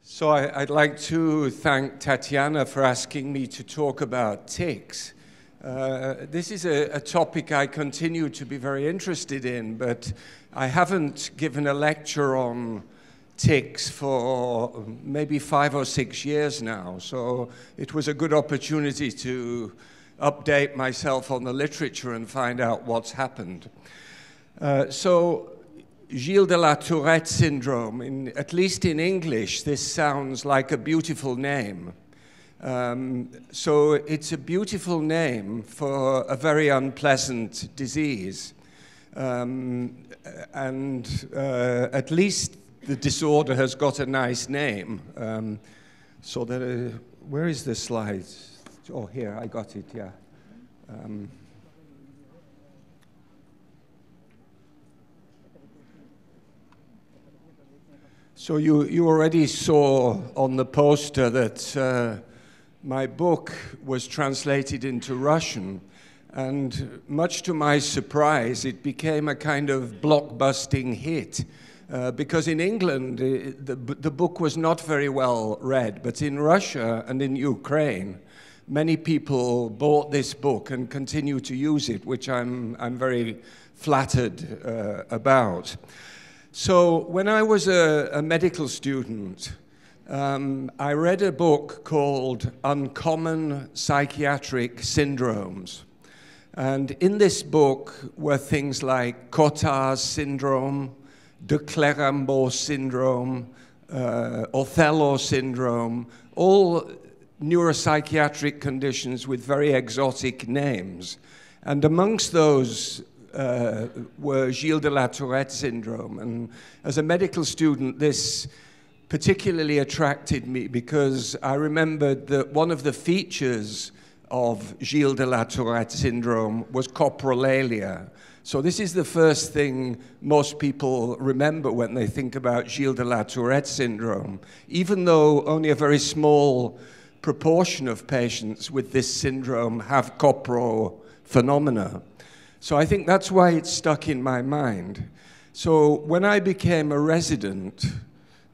So I'd like to thank Tatiana for asking me to talk about tics. This is a topic I continue to be very interested in, but I haven't given a lecture on tics for maybe 5 or 6 years now, so it was a good opportunity to update myself on the literature and find out what's happened. So Gilles de la Tourette syndrome, at least in English, this sounds like a beautiful name. So it's a beautiful name for a very unpleasant disease. At least the disorder has got a nice name. Where is the slide? Oh, here, I got it, yeah. So you already saw on the poster that my book was translated into Russian, and much to my surprise, it became a kind of blockbusting hit. Because in England, the book was not very well read, but in Russia and in Ukraine, many people bought this book and continue to use it, which I'm very flattered about. So when I was a medical student, I read a book called Uncommon Psychiatric Syndromes. And in this book were things like Cotard's syndrome, de Clérambault's syndrome, Othello syndrome, all neuropsychiatric conditions with very exotic names. And amongst those were Gilles de la Tourette syndrome. And as a medical student, this particularly attracted me because I remembered that one of the features of Gilles de la Tourette syndrome was coprolalia. So this is the first thing most people remember when they think about Gilles de la Tourette syndrome, even though only a very small proportion of patients with this syndrome have copro phenomena. So I think that's why it stuck in my mind. So when I became a resident,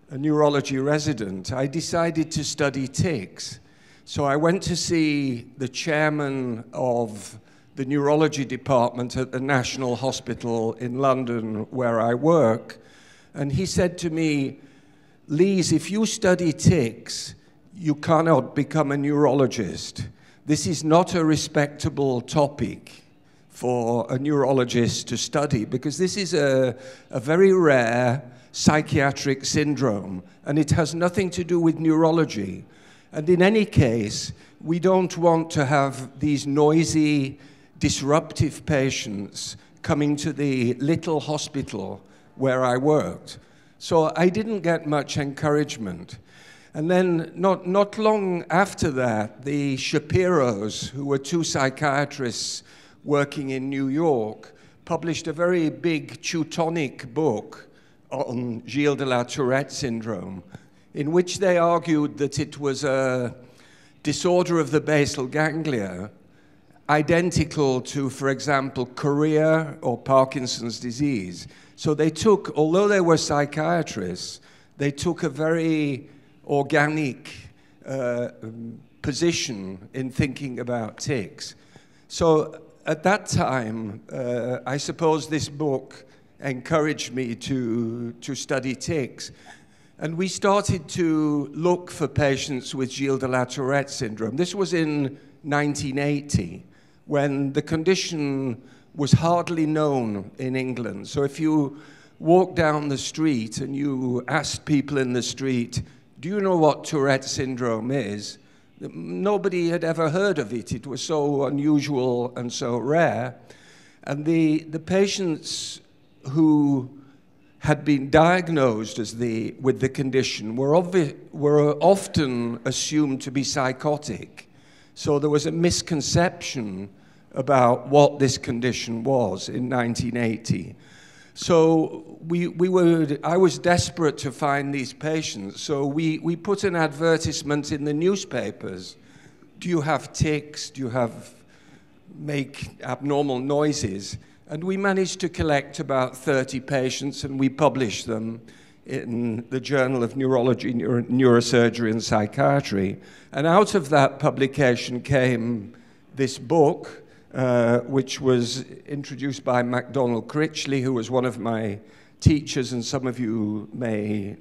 a neurology resident, I decided to study tics. So I went to see the chairman of the neurology department at the National Hospital in London where I work, and he said to me, "Lise, if you study tics, you cannot become a neurologist. This is not a respectable topic for a neurologist to study, because this is a very rare psychiatric syndrome, and it has nothing to do with neurology. And in any case, we don't want to have these noisy, disruptive patients coming to the little hospital where I worked." So I didn't get much encouragement. And then not long after that, the Shapiros, who were two psychiatrists working in New York, published a very big Teutonic book on Gilles de la Tourette syndrome, in which they argued that it was a disorder of the basal ganglia, identical to, for example, chorea or Parkinson's disease. So they took, although they were psychiatrists, they took a very organic position in thinking about tics. So at that time, I suppose this book encouraged me to study tics. And we started to look for patients with Gilles de la Tourette syndrome. This was in 1980, when the condition was hardly known in England. So if you walk down the street and you asked people in the street, "Do you know what Tourette syndrome is?" Nobody had ever heard of it. It was so unusual and so rare. And the patients who had been diagnosed with the condition were often assumed to be psychotic. So there was a misconception about what this condition was in 1980. So I was desperate to find these patients. So we put an advertisement in the newspapers. Do you have tics? Do you make abnormal noises? And we managed to collect about 30 patients, and we published them in the Journal of Neurology, Neurosurgery and Psychiatry. And out of that publication came this book, which was introduced by MacDonald Critchley, who was one of my teachers, and some of you may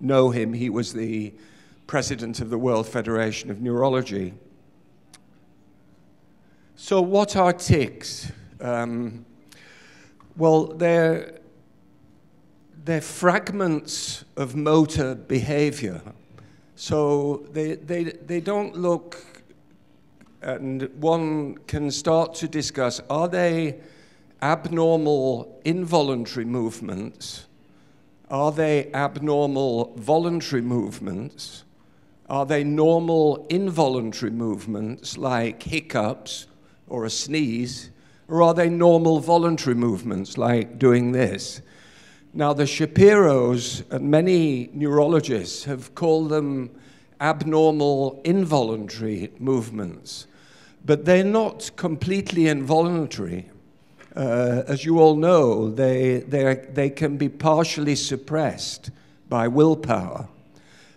know him. He was the president of the World Federation of Neurology. So what are tics? Well, they're fragments of motor behavior. So they don't look, and one can start to discuss, are they abnormal involuntary movements? Are they abnormal voluntary movements? Are they normal involuntary movements like hiccups or a sneeze? Or are they normal voluntary movements like doing this? Now, the Shapiros and many neurologists have called them abnormal involuntary movements, but they're not completely involuntary. As you all know, they can be partially suppressed by willpower.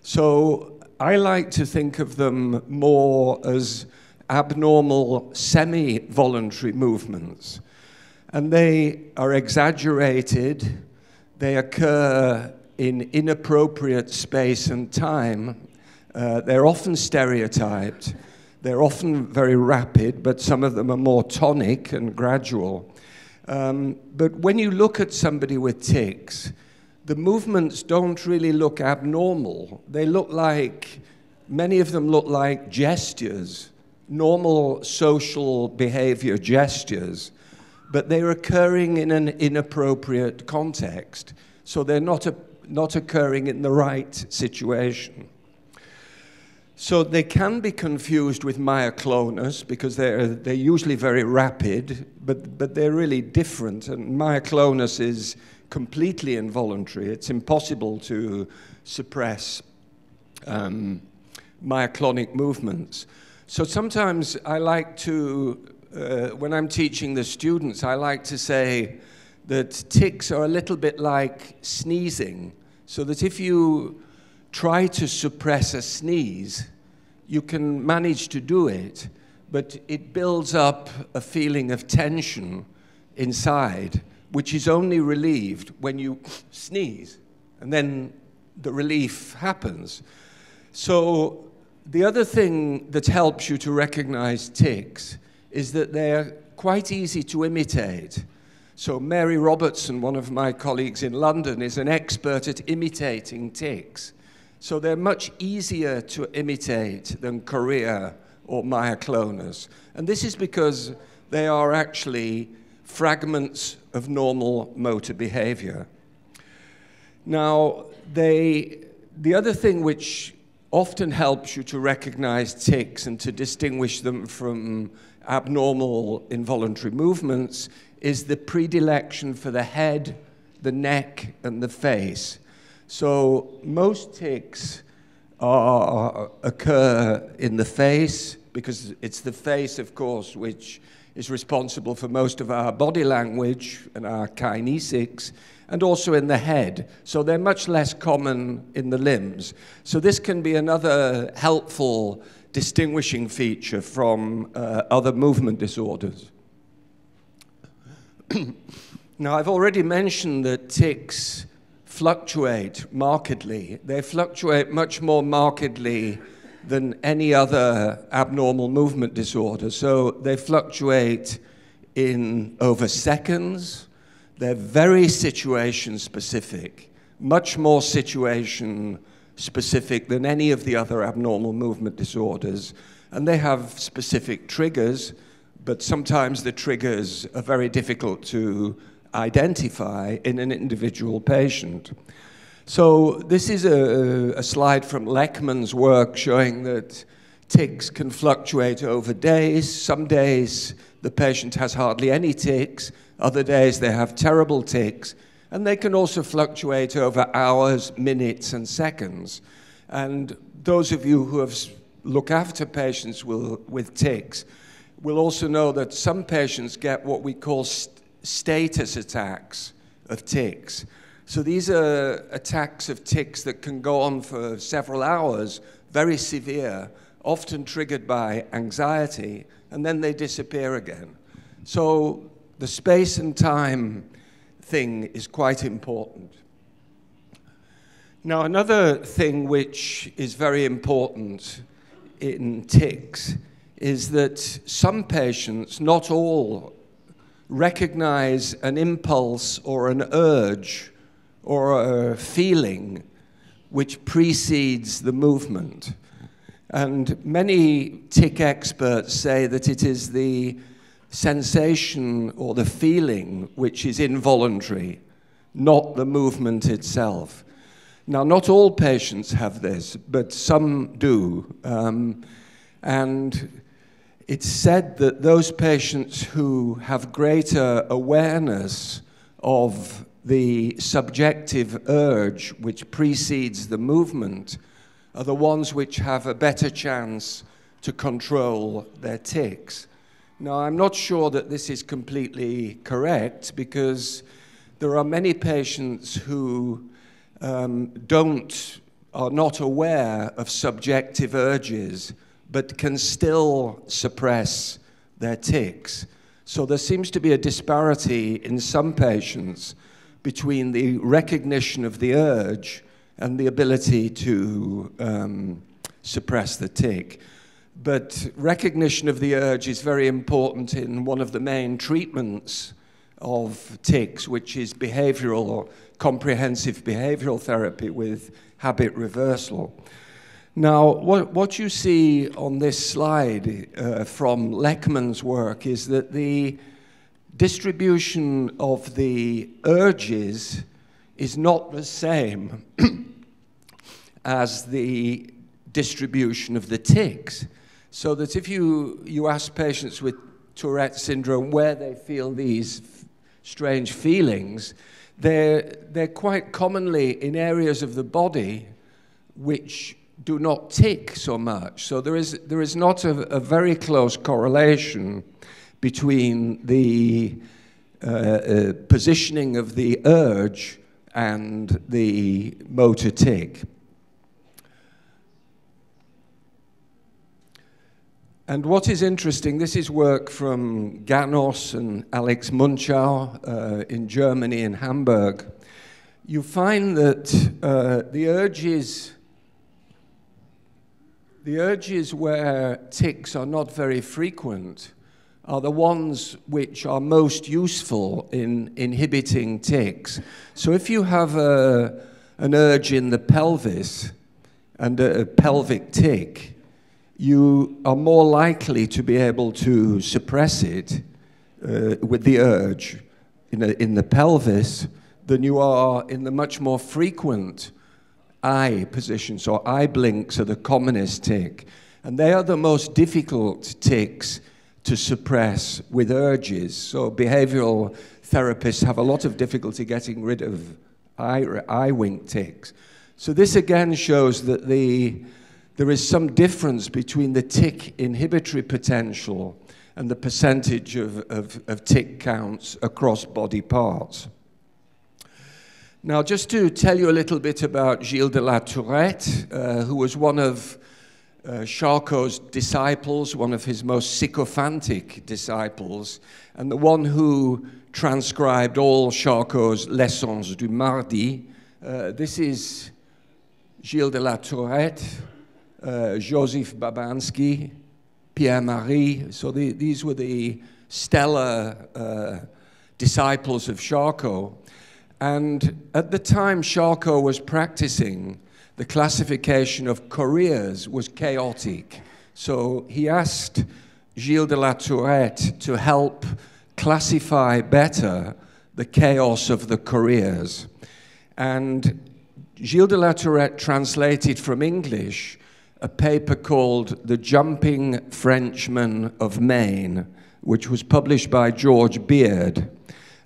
So I like to think of them more as abnormal semi-voluntary movements. And they are exaggerated, they occur in inappropriate space and time, they're often stereotyped, they're often very rapid, but some of them are more tonic and gradual. But when you look at somebody with tics, the movements don't really look abnormal. They look like, many of them look like gestures, normal social behavior gestures, but they're occurring in an inappropriate context. So they're not occurring in the right situation. So they can be confused with myoclonus because they're usually very rapid, but they're really different. And myoclonus is completely involuntary. It's impossible to suppress myoclonic movements. So sometimes I like to, when I'm teaching the students, I like to say that tics are a little bit like sneezing, so that if you try to suppress a sneeze, you can manage to do it, but it builds up a feeling of tension inside, which is only relieved when you sneeze, and then the relief happens. So the other thing that helps you to recognize tics is that they're quite easy to imitate. So Mary Robertson, one of my colleagues in London, is an expert at imitating tics. So they're much easier to imitate than chorea or myoclonus. And this is because they are actually fragments of normal motor behavior. Now, the other thing which often helps you to recognize tics and to distinguish them from abnormal involuntary movements is the predilection for the head, the neck, and the face. So most tics occur in the face, because it's the face, of course, which is responsible for most of our body language and our kinesics, and also in the head. So they're much less common in the limbs. So this can be another helpful distinguishing feature from other movement disorders. Now, I've already mentioned that tics fluctuate markedly. They fluctuate much more markedly than any other abnormal movement disorder. So they fluctuate in over seconds. They're very situation specific, much more situation specific than any of the other abnormal movement disorders. And they have specific triggers, but sometimes the triggers are very difficult to identify in an individual patient. So this is a slide from Leckman's work showing that tics can fluctuate over days. Some days the patient has hardly any tics, other days they have terrible tics, and they can also fluctuate over hours, minutes, and seconds. And those of you who have looked after patients with tics will also know that some patients get what we call status attacks of tics. So these are attacks of tics that can go on for several hours, very severe, often triggered by anxiety, and then they disappear again. So the space and time thing is quite important. Now, another thing which is very important in tics is that some patients, not all, recognize an impulse or an urge or a feeling which precedes the movement. And many tic experts say that it is the sensation or the feeling which is involuntary, not the movement itself. Now, not all patients have this, but some do. And it's said that those patients who have greater awareness of the subjective urge which precedes the movement are the ones which have a better chance to control their tics. Now, I'm not sure that this is completely correct, because there are many patients who are not aware of subjective urges, but can still suppress their tics. So there seems to be a disparity in some patients between the recognition of the urge and the ability to suppress the tic. But recognition of the urge is very important in one of the main treatments of tics, which is behavioral or comprehensive behavioral therapy with habit reversal. Now, what you see on this slide from Leckman's work is that the distribution of the urges is not the same as the distribution of the tics. So that if you ask patients with Tourette syndrome where they feel these strange feelings, they're quite commonly in areas of the body which do not tic so much. So there is not a very close correlation between the positioning of the urge and the motor tic. And what is interesting, this is work from Ganos and Alex Munchau in Germany, in Hamburg. You find that the urges where tics are not very frequent are the ones which are most useful in inhibiting tics. So if you have an urge in the pelvis and a pelvic tic, you are more likely to be able to suppress it with the urge in the pelvis than you are in the much more frequent eye positions. So eye blinks are the commonest tic, and they are the most difficult tics to suppress with urges. So behavioral therapists have a lot of difficulty getting rid of eye wink tics. So this again shows that there is some difference between the tic inhibitory potential and the percentage of tic counts across body parts. Now, just to tell you a little bit about Gilles de la Tourette, who was one of Charcot's disciples, one of his most sycophantic disciples, and the one who transcribed all Charcot's Leçons du Mardi. This is Gilles de la Tourette, Joseph Babansky, Pierre-Marie. So these were the stellar disciples of Charcot. And at the time Charcot was practicing, the classification of choreas was chaotic. So he asked Gilles de la Tourette to help classify better the chaos of the choreas. And Gilles de la Tourette translated from English a paper called The Jumping Frenchman of Maine, which was published by George Beard.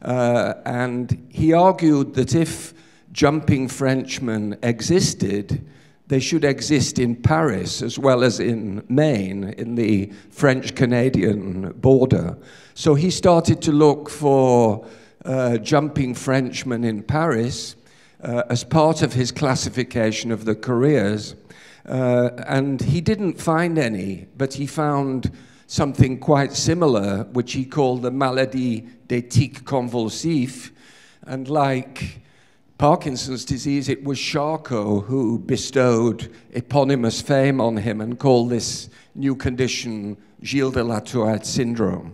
And he argued that if jumping Frenchmen existed, they should exist in Paris as well as in Maine, in the French-Canadian border. So he started to look for jumping Frenchmen in Paris. as part of his classification of the careers. And he didn't find any, but he found something quite similar, which he called the maladie des tics convulsifs. And like Parkinson's disease, it was Charcot who bestowed eponymous fame on him and called this new condition Gilles de la Tourette syndrome.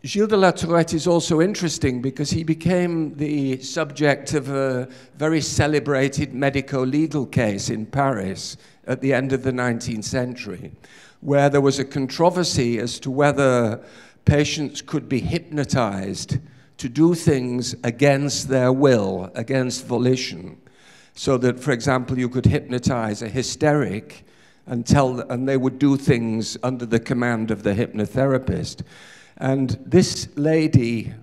Gilles de la Tourette is also interesting because he became the subject of a very celebrated medico-legal case in Paris at the end of the 19th century, where there was a controversy as to whether patients could be hypnotized to do things against their will, against volition. So that, for example, you could hypnotize a hysteric and they would do things under the command of the hypnotherapist. And this lady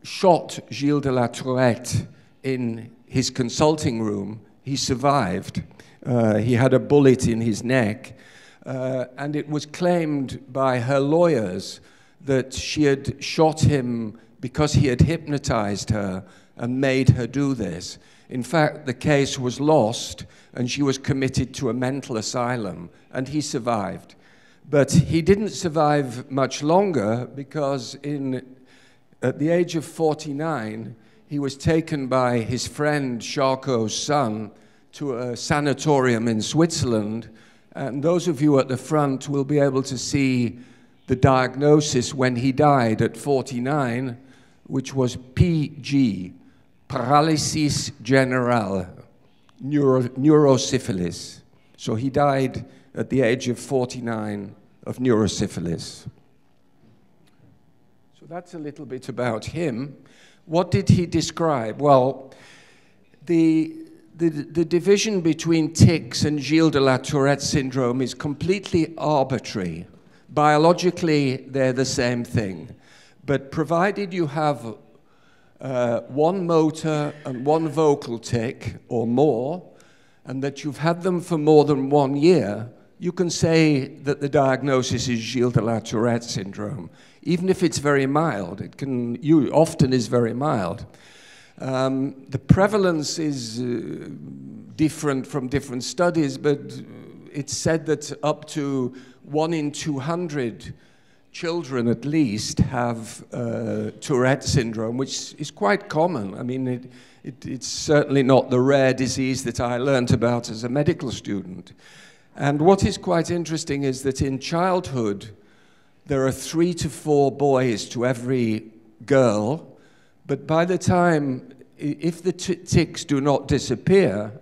shot Gilles de la Tourette in his consulting room. He survived. He had a bullet in his neck. And it was claimed by her lawyers that she had shot him because he had hypnotized her and made her do this. In fact, the case was lost and she was committed to a mental asylum, and he survived. But he didn't survive much longer because at the age of 49, he was taken by his friend Charcot's son to a sanatorium in Switzerland. And those of you at the front will be able to see the diagnosis when he died at 49, which was PG, paralysis generale, neurosyphilis. So he died at the age of 49 of neurosyphilis. So that's a little bit about him. What did he describe? Well, the division between tics and Gilles de la Tourette syndrome is completely arbitrary. Biologically, they're the same thing. But provided you have one motor and one vocal tic or more, and that you've had them for more than 1 year, you can say that the diagnosis is Gilles de la Tourette syndrome, even if it's very mild. Often is very mild. The prevalence is different from different studies, but it's said that up to 1 in 200 children at least have Tourette syndrome, which is quite common. I mean, it's certainly not the rare disease that I learned about as a medical student. And what is quite interesting is that in childhood, there are 3 to 4 boys to every girl, but by the time, if the tics do not disappear,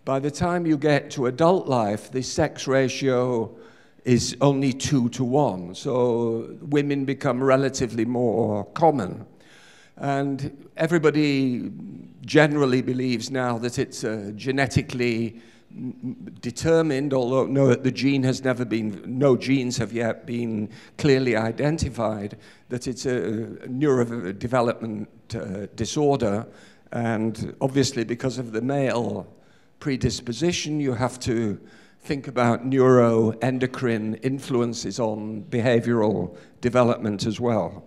by the time you get to adult life, the sex ratio is only 2 to 1. So women become relatively more common. And everybody generally believes now that it's genetically determined, although no genes have yet been clearly identified, that it's a neurodevelopment disorder. And obviously because of the male predisposition, you have to think about neuroendocrine influences on behavioral development as well.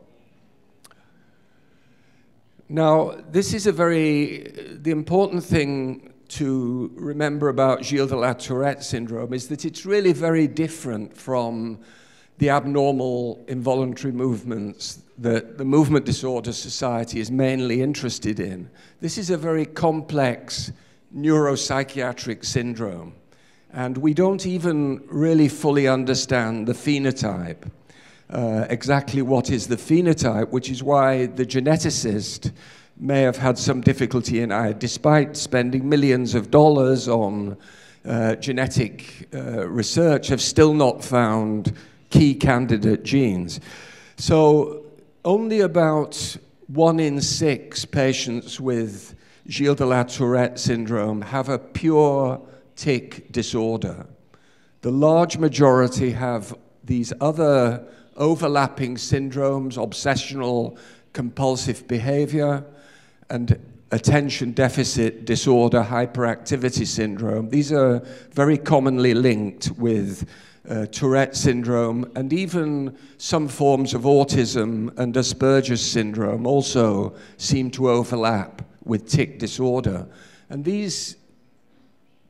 Now, this is the important thing to remember about Gilles de la Tourette syndrome is that it's really very different from the abnormal involuntary movements that the Movement Disorder Society is mainly interested in. This is a very complex neuropsychiatric syndrome, and we don't even really fully understand the phenotype. Exactly what is the phenotype, which is why the geneticist may have had some difficulty in it, despite spending millions of dollars on genetic research, have still not found key candidate genes. So only about 1 in 6 patients with Gilles de la Tourette syndrome have a pure tic disorder. The large majority have these other overlapping syndromes, obsessional compulsive behavior, and attention deficit disorder, hyperactivity syndrome. These are very commonly linked with Tourette syndrome, and even some forms of autism and Asperger's syndrome also seem to overlap with tic disorder. And these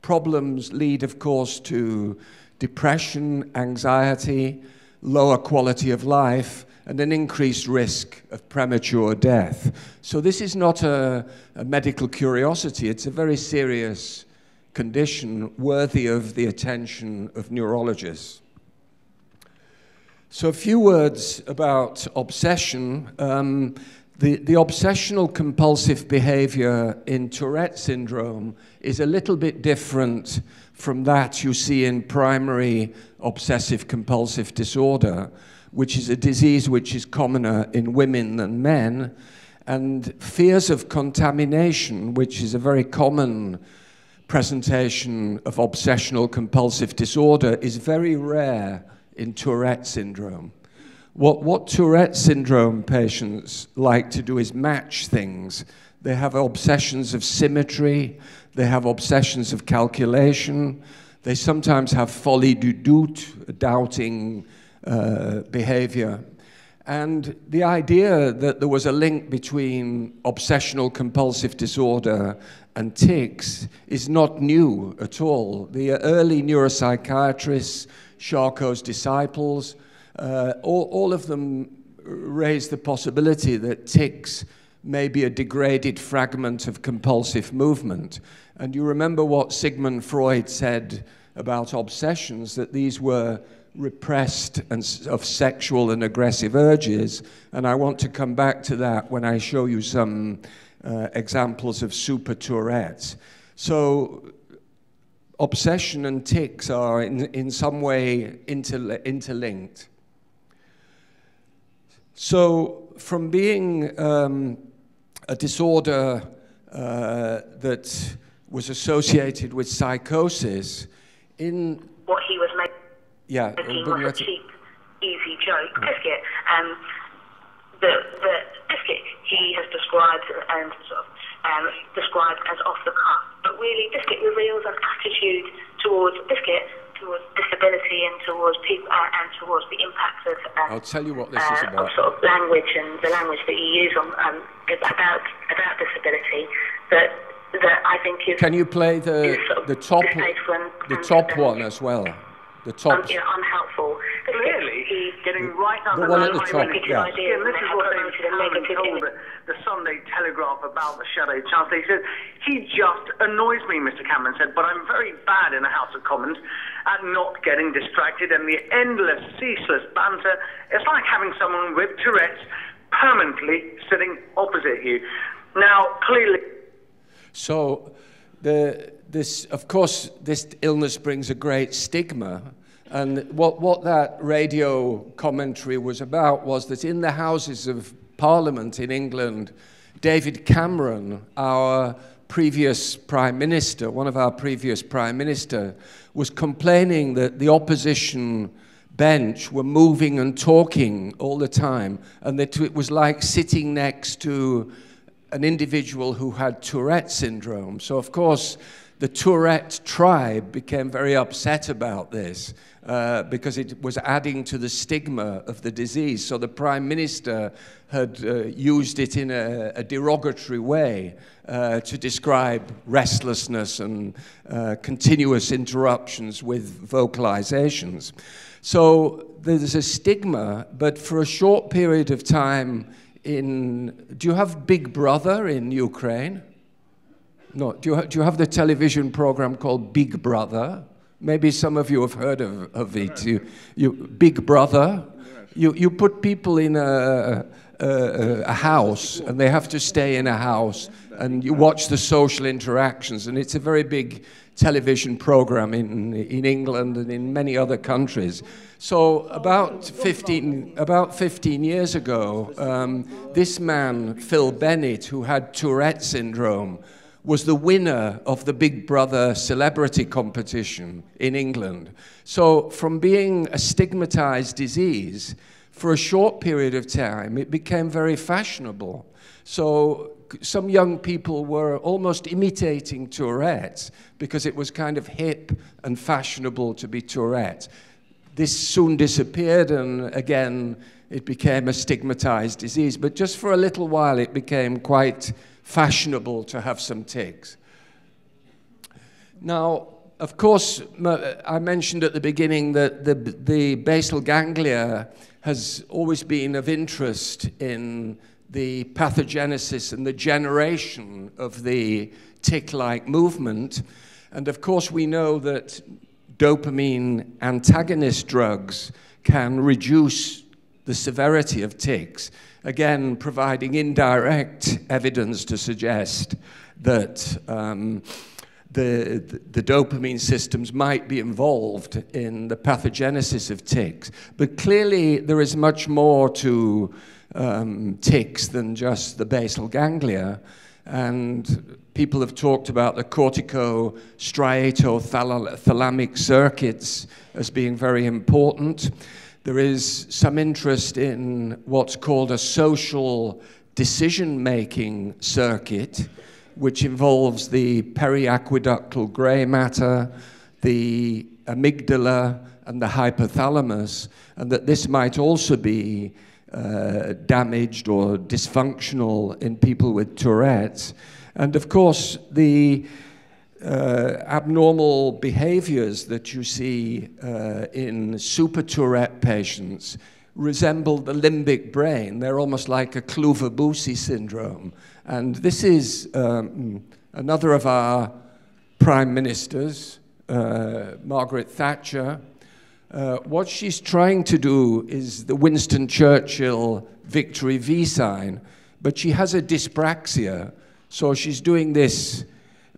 problems lead, of course, to depression, anxiety, lower quality of life, and an increased risk of premature death. So this is not a medical curiosity, it's a very serious condition worthy of the attention of neurologists. So a few words about obsession. The obsessional compulsive behavior in Tourette syndrome is a little bit different from that you see in primary obsessive compulsive disorder, which is a disease which is commoner in women than men, and fears of contamination, which is a very common presentation of obsessional compulsive disorder, is very rare in Tourette syndrome. What Tourette syndrome patients like to do is match things. They have obsessions of symmetry, they have obsessions of calculation, they sometimes have folie du doute, doubting behavior. And the idea that there was a link between obsessional compulsive disorder and tics is not new at all. The early neuropsychiatrists, Charcot's disciples, all of them raised the possibility that tics may be a degraded fragment of compulsive movement. And you remember what Sigmund Freud said about obsessions, that these were repressed and of sexual and aggressive urges, and I want to come back to that when I show you some examples of super Tourette's. So obsession and tics are in some way interlinked. So from being a disorder that was associated with psychosis, in what he was making was a cheap, easy joke, biscuit. The biscuit he has described and sort of described as off the cuff, but really biscuit reveals an attitude towards biscuit, towards disability, and towards people, and towards the impact of I'll tell you what this is about. Of sort of language and the language that you use on about disability that I think is. Can you play the top one as well? The top. Unhelpful. Clearly, he's getting right under the one at the top. Yeah. Again, this is what David told the Sunday Telegraph about the Shadow Chancellor. He said, he just annoys me, Mr. Cameron said, but I'm very bad in the House of Commons at not getting distracted, and the endless, ceaseless banter. It's like having someone with Tourette's permanently sitting opposite you. Now, clearly. So, of course, this illness brings a great stigma. And what that radio commentary was about was that in the Houses of Parliament in England, David Cameron, our previous Prime Minister, one of our previous Prime Minister, was complaining that the opposition bench were moving and talking all the time, and that it was like sitting next to an individual who had Tourette syndrome. So, of course, the Tourette tribe became very upset about this because it was adding to the stigma of the disease. So the Prime Minister had used it in a derogatory way to describe restlessness and continuous interruptions with vocalizations. So there's a stigma, but for a short period of time do you have Big Brother in Ukraine? No. Do you have the television program called Big Brother? Maybe some of you have heard of it. Big Brother. You put people in a house, and they have to stay in a house, and you watch the social interactions, and it's a very big television program in England and in many other countries. So about 15 years ago, this man, Phil Bennett, who had Tourette syndrome, was the winner of the Big Brother celebrity competition in England. So from being a stigmatized disease, for a short period of time, it became very fashionable. So some young people were almost imitating Tourette's because it was kind of hip and fashionable to be Tourette. this soon disappeared, and again, it became a stigmatized disease. But just for a little while, it became quite fashionable to have some tics. Now, of course, I mentioned at the beginning that the basal ganglia has always been of interest in the pathogenesis and the generation of the tic-like movement. And of course, we know that dopamine antagonist drugs can reduce the severity of tics, again, providing indirect evidence to suggest that the dopamine systems might be involved in the pathogenesis of tics. But clearly, there is much more to tics than just the basal ganglia. And people have talked about the cortico-striato-thalamic circuits as being very important. There is some interest in what's called a social decision-making circuit, which involves the periaqueductal gray matter, the amygdala, and the hypothalamus, and that this might also be damaged or dysfunctional in people with Tourette's. And of course, the abnormal behaviors that you see in super Tourette patients resemble the limbic brain. They're almost like a Kluver-Bucy syndrome. And this is another of our prime ministers, Margaret Thatcher. What she's trying to do is the Winston Churchill victory V sign, but she has a dyspraxia, so she's doing this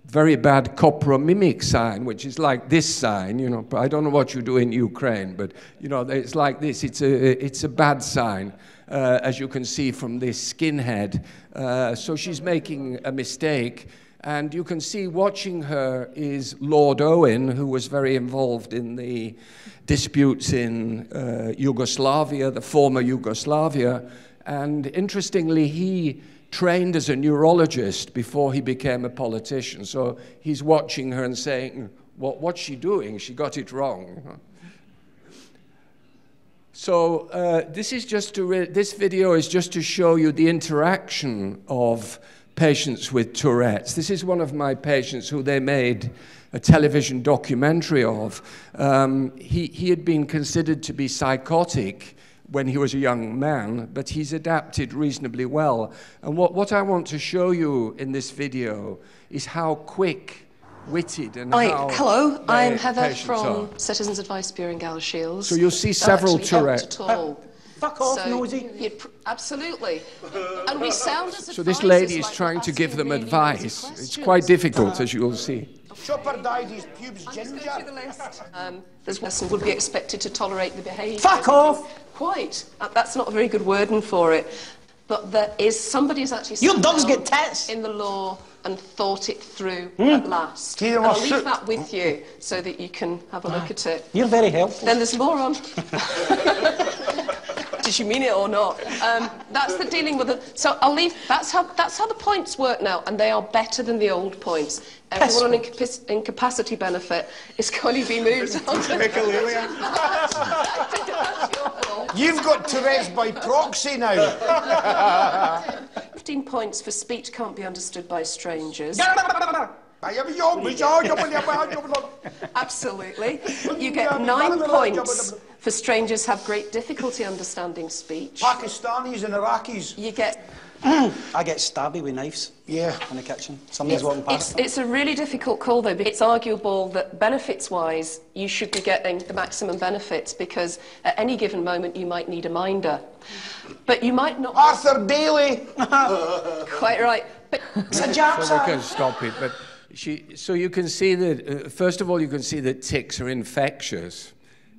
very bad copromimic sign, which is like this sign, you know. I don't know what you do in Ukraine, but you know, it's like this. It's a bad sign, as you can see from this skinhead. So she's making a mistake. And you can see watching her is Lord Owen, who was very involved in the disputes in Yugoslavia, the former Yugoslavia. And interestingly, he trained as a neurologist before he became a politician. So he's watching her and saying, what's she doing? She got it wrong. So this video is just to show you the interaction of patients with Tourette's. This is one of my patients who they made a television documentary of. He had been considered to be psychotic when he was a young man, but he's adapted reasonably well. And what I want to show you in this video is how quick-witted and how hello, I'm Heather from Citizens Advice Bureau in Galashiels. So you'll see several Tourette. Fuck off, nosy. Absolutely. And we sound as so this lady is trying to give them advice. It's quite difficult, as you'll see. Chopper dyed his pubes ginger. This person would be expected to tolerate the behaviour. Fuck off! Quite. That's not a very good wording for it. But there is somebody who's actually your dogs get tits in the law and thought it through at last. And I'll leave that with you so that you can have a look at it. You're very helpful. Then there's more on. Did you mean it or not? That's the dealing with it. So I'll leave. That's how the points work now, and they are better than the old points. Everyone on incapacity benefit is going to be moved on. You've got Tourette's by proxy now. 15 points for speech can't be understood by strangers. Absolutely. You get 9 points for strangers have great difficulty understanding speech. Pakistanis and Iraqis. You get... I get stabby with knives. Yeah. In the kitchen. Somebody's walking past. It's a really difficult call, though, but it's arguable that benefits-wise, you should be getting the maximum benefits because at any given moment you might need a minder. But you might not... Arthur Daly! Quite right. But so we can stop it, but... So you can see that, first of all, you can see that tics are infectious.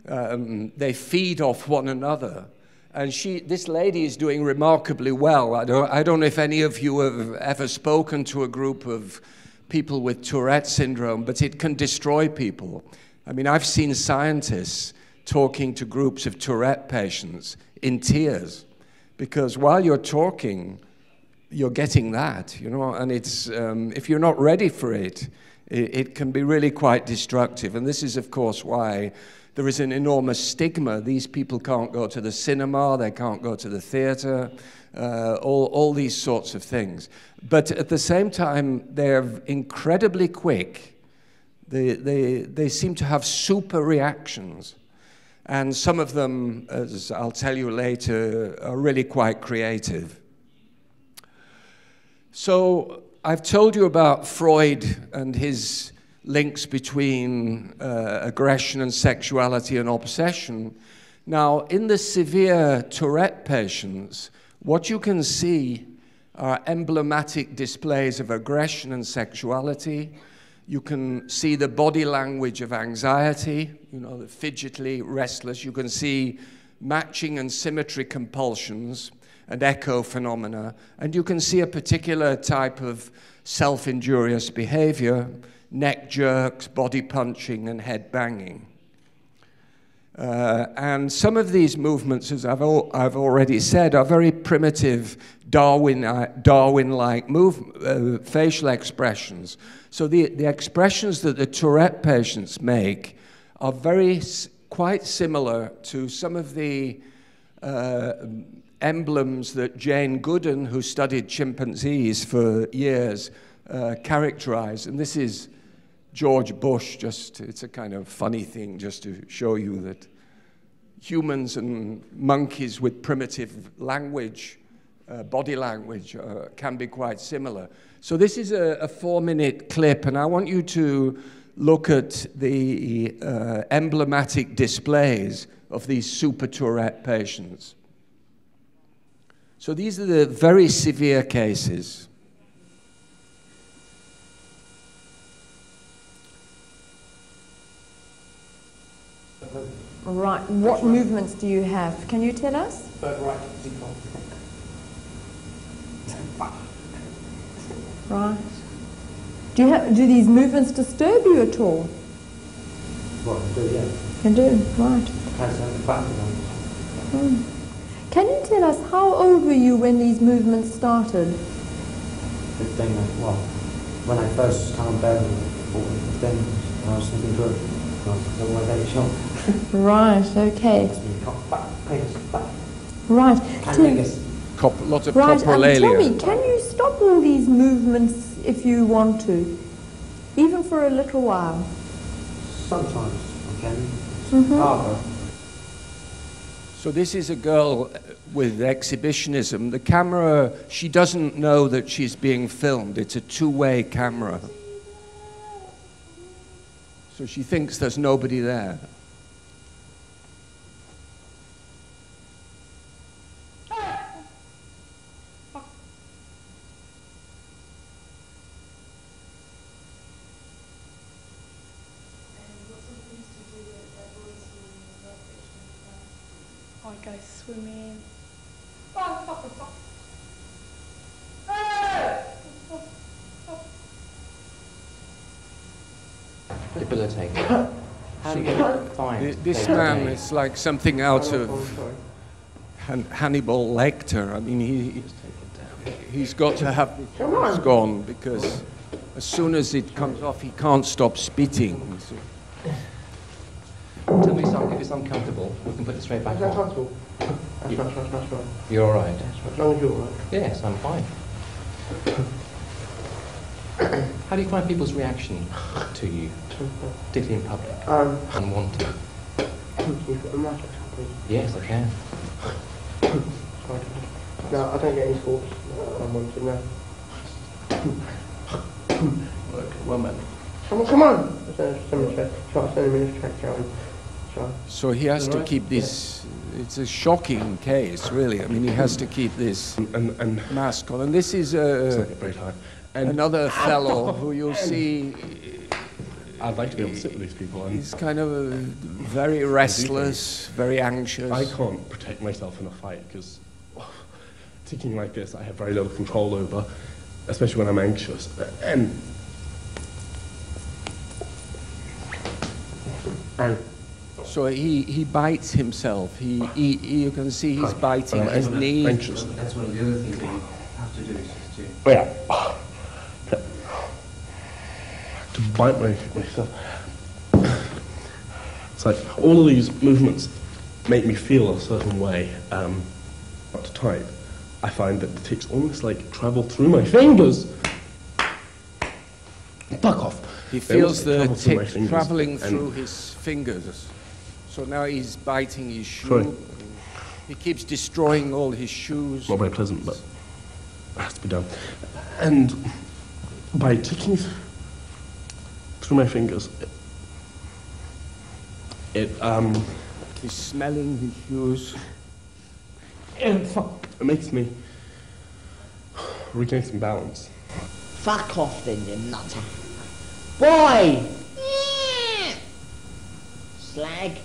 They feed off one another. And this lady is doing remarkably well. I don't know if any of you have ever spoken to a group of people with Tourette syndrome, but it can destroy people. I mean, I've seen scientists talking to groups of Tourette patients in tears, because while you're talking, you're getting that, you know, and it's, if you're not ready for it, it can be really quite destructive. And this is, of course, why there is an enormous stigma. These people can't go to the cinema, they can't go to the theatre, all these sorts of things. But at the same time, they're incredibly quick. They seem to have super reactions. And some of them, as I'll tell you later, are really quite creative. So I've told you about Freud and his links between aggression and sexuality and obsession. Now, in the severe Tourette patients, what you can see are emblematic displays of aggression and sexuality. You can see the body language of anxiety, you know, the fidgety, restless. You can see matching and symmetry compulsions and echo phenomena. And you can see a particular type of self-injurious behavior, neck jerks, body punching, and head banging. And some of these movements, as I've already said, are very primitive Darwin-like facial expressions. So the expressions that the Tourette patients make are quite similar to some of the emblems that Jane Goodin, who studied chimpanzees for years, characterized. And this is George Bush, it's a kind of funny thing just to show you that humans and monkeys with primitive language, body language, can be quite similar. So this is a 4-minute clip, and I want you to look at the emblematic displays of these super Tourette patients. So these are the very severe cases. Right. What movements do you have? Can you tell us? Third right, default. Right. Do these movements disturb you at all? Well, do, yeah. Can do, right. Can you tell us how old were you when these movements started? 15, well, when I first calmed down, 15, I was thinking through it. I was very short. Right, okay. Right. Lots of right, coprolalia. Tell me, can you stop all these movements if you want to? Even for a little while? Sometimes I can. It's harder. So this is a girl with exhibitionism. The camera, she doesn't know that she's being filmed. It's a two-way camera. So she thinks there's nobody there. I go swimming. Debilitating. How do you find this man is like something out of Hannibal Lecter. I mean, he's got to have his mask on because as soon as it comes off, he can't stop spitting. Tell me something, if it's uncomfortable, we can put it straight back on. It's uncomfortable. You're all right? As long as you're all right. Yes, I'm fine. How do you find people's reaction to you, particularly in public? Unwanted. You've got a mask or something? Yes, I can. No, I don't get any thoughts. Unwanted, no. Look, 1 minute. Come on! Send him in a stretcher. So he has to keep this, it's a shocking case, really. I mean, he has to keep this mask on. And this is another fellow who you'll see. I'd like to be able to sit with these people. He's kind of very restless, very anxious. I can't protect myself in a fight because ticking like this I have very little control over, especially when I'm anxious. And so he bites himself. You can see he's biting his knee. Anxious. That's one of the other things that you have to do. To bite myself. It's like all of these movements make me feel a certain way. Not to type, I find that the tics almost like travel through my fingers. Fuck off. He feels the tick traveling through his fingers. So now he's biting his shoe. Sorry. He keeps destroying all his shoes. Not very pleasant, but it has to be done. And by ticking through my fingers, he's smelling his shoes. It makes me regain some balance. Fuck off then, you nutter. Boy! Slag.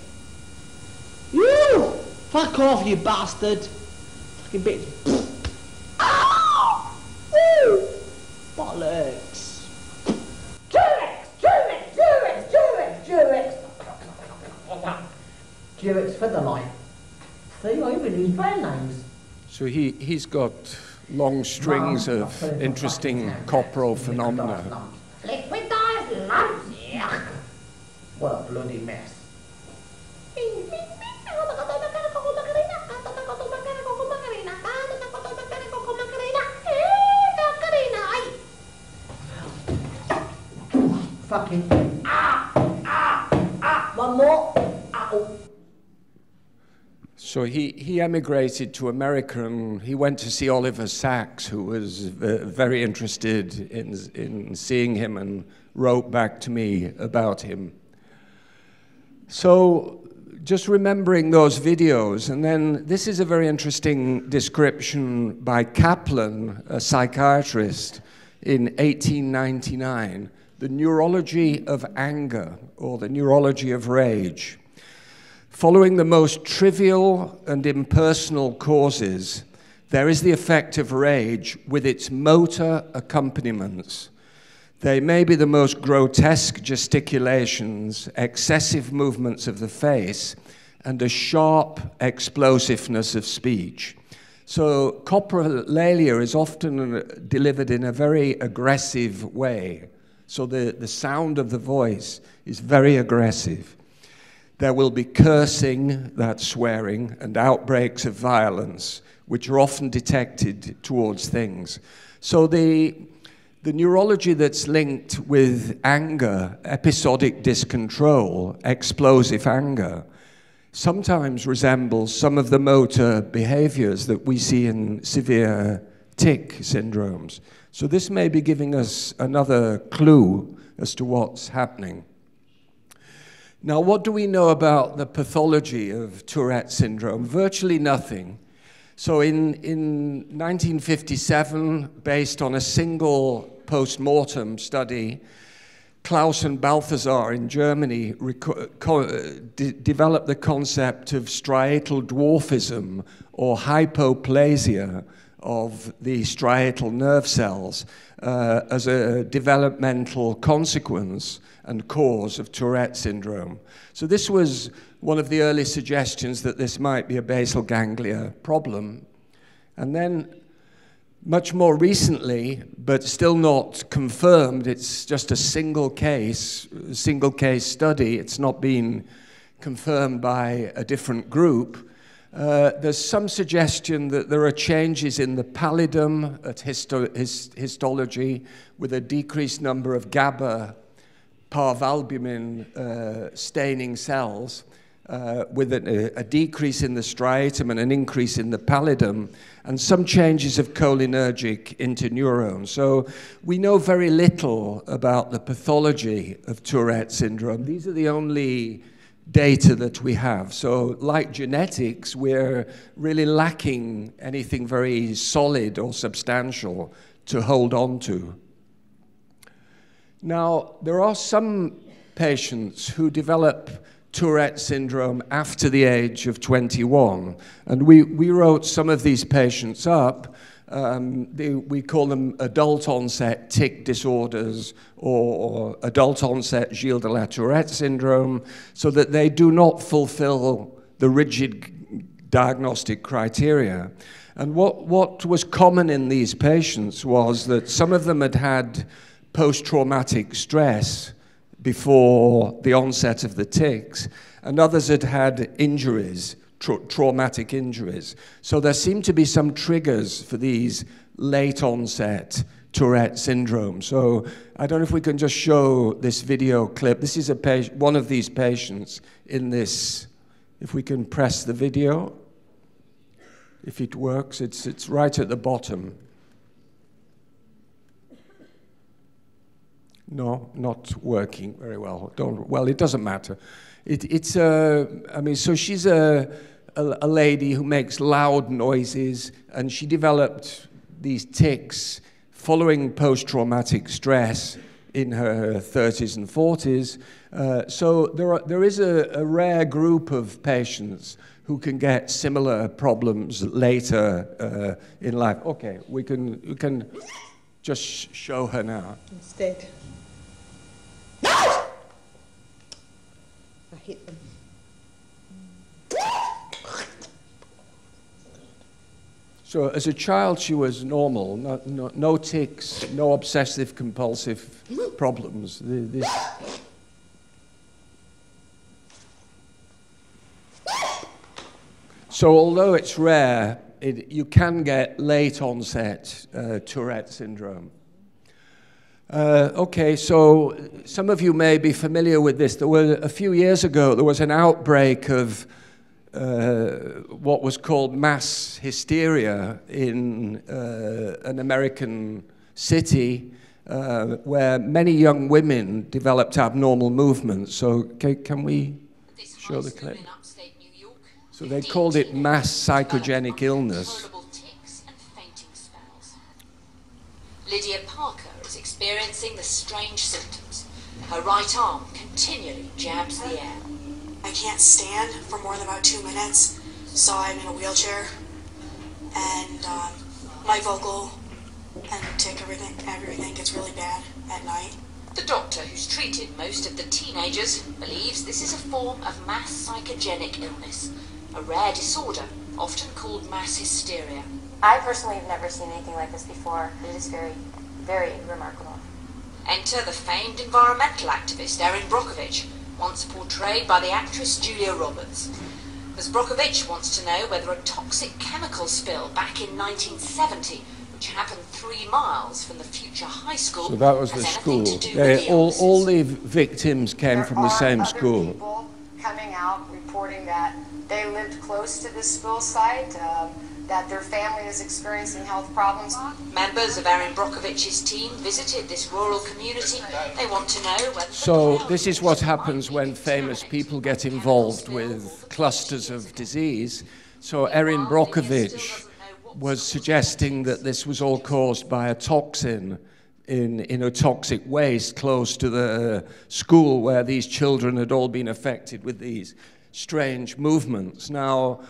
You! Fuck off, you bastard! Fucking bitch. Oh! Woo! Bollocks. Durex for the line. See, I even use brand names. So he's got long strings of interesting corporal phenomena. Liquidized lumps, yeah. What a bloody mess. Fucking one more. So he emigrated to America and he went to see Oliver Sacks, who was very interested in seeing him and wrote back to me about him. So just remembering those videos, and then this is a very interesting description by Kaplan, a psychiatrist, in 1899, the neurology of anger, or the neurology of rage. Following the most trivial and impersonal causes, there is the effect of rage with its motor accompaniments. They may be the most grotesque gesticulations, excessive movements of the face, and a sharp explosiveness of speech. So coprolalia is often delivered in a very aggressive way. So the sound of the voice is very aggressive. There will be cursing, that's swearing, and outbreaks of violence, which are often detected towards things. So the neurology that's linked with anger, episodic discontrol, explosive anger, sometimes resembles some of the motor behaviors that we see in severe tic syndromes. So this may be giving us another clue as to what's happening. Now, what do we know about the pathology of Tourette syndrome? Virtually nothing. So in 1957, based on a single post-mortem study, Klaus and Balthasar in Germany developed the concept of striatal dwarfism, or hypoplasia of the striatal nerve cells as a developmental consequence and cause of Tourette syndrome. So this was one of the early suggestions that this might be a basal ganglia problem. And then much more recently, but still not confirmed, it's just a single case study, it's not been confirmed by a different group. There's some suggestion that there are changes in the pallidum at histology with a decreased number of GABA parvalbumin staining cells, with a decrease in the striatum and an increase in the pallidum, and some changes of cholinergic interneurons. So we know very little about the pathology of Tourette syndrome. These are the only data that we have. So like genetics, we're really lacking anything very solid or substantial to hold on to. Now, there are some patients who develop Tourette syndrome after the age of 21, and we wrote some of these patients up. We call them adult onset tic disorders or adult onset Gilles de la Tourette syndrome, so that they do not fulfill the rigid diagnostic criteria. And what was common in these patients was that some of them had had post-traumatic stress, before the onset of the tics, and others had had injuries, traumatic injuries. So there seemed to be some triggers for these late onset Tourette syndrome. So I don't know if we can just show this video clip. This is one of these patients in this. If we can press the video, if it works, it's right at the bottom. No, not working very well. Well, it doesn't matter. I mean, so she's a lady who makes loud noises, and she developed these tics following post-traumatic stress in her 30s and 40s. So there is a rare group of patients who can get similar problems later in life. Okay, we can just show her now. Instead. I hit them. So as a child, she was normal, no tics, no obsessive compulsive problems. So although it's rare, you can get late onset Tourette syndrome. Okay, so some of you may be familiar with this. A few years ago, there was an outbreak of what was called mass hysteria in an American city where many young women developed abnormal movements. So can we show the clip? So they called it mass psychogenic illness. Lydia Parker is experiencing the strange symptoms. Her right arm continually jabs the air. I can't stand for more than about 2 minutes, so I'm in a wheelchair, and my vocal and tic, everything gets really bad at night. The doctor who's treated most of the teenagers believes this is a form of mass psychogenic illness, a rare disorder often called mass hysteria. I personally have never seen anything like this before. It is very, very remarkable. Enter the famed environmental activist Erin Brockovich, once portrayed by the actress Julia Roberts. Ms. Brockovich wants to know whether a toxic chemical spill back in 1970, which happened 3 miles from the future high school, so that was the school. All the victims came from the same school. There are other people coming out reporting that they lived close to this spill site, that their family is experiencing health problems. Members of Erin Brockovich's team visited this rural community. They want to know whether... So this is what happens when famous people get involved with clusters of disease. So Erin Brockovich was suggesting that this was all caused by a toxin in a toxic waste close to the school where these children had all been affected with these strange movements. Now,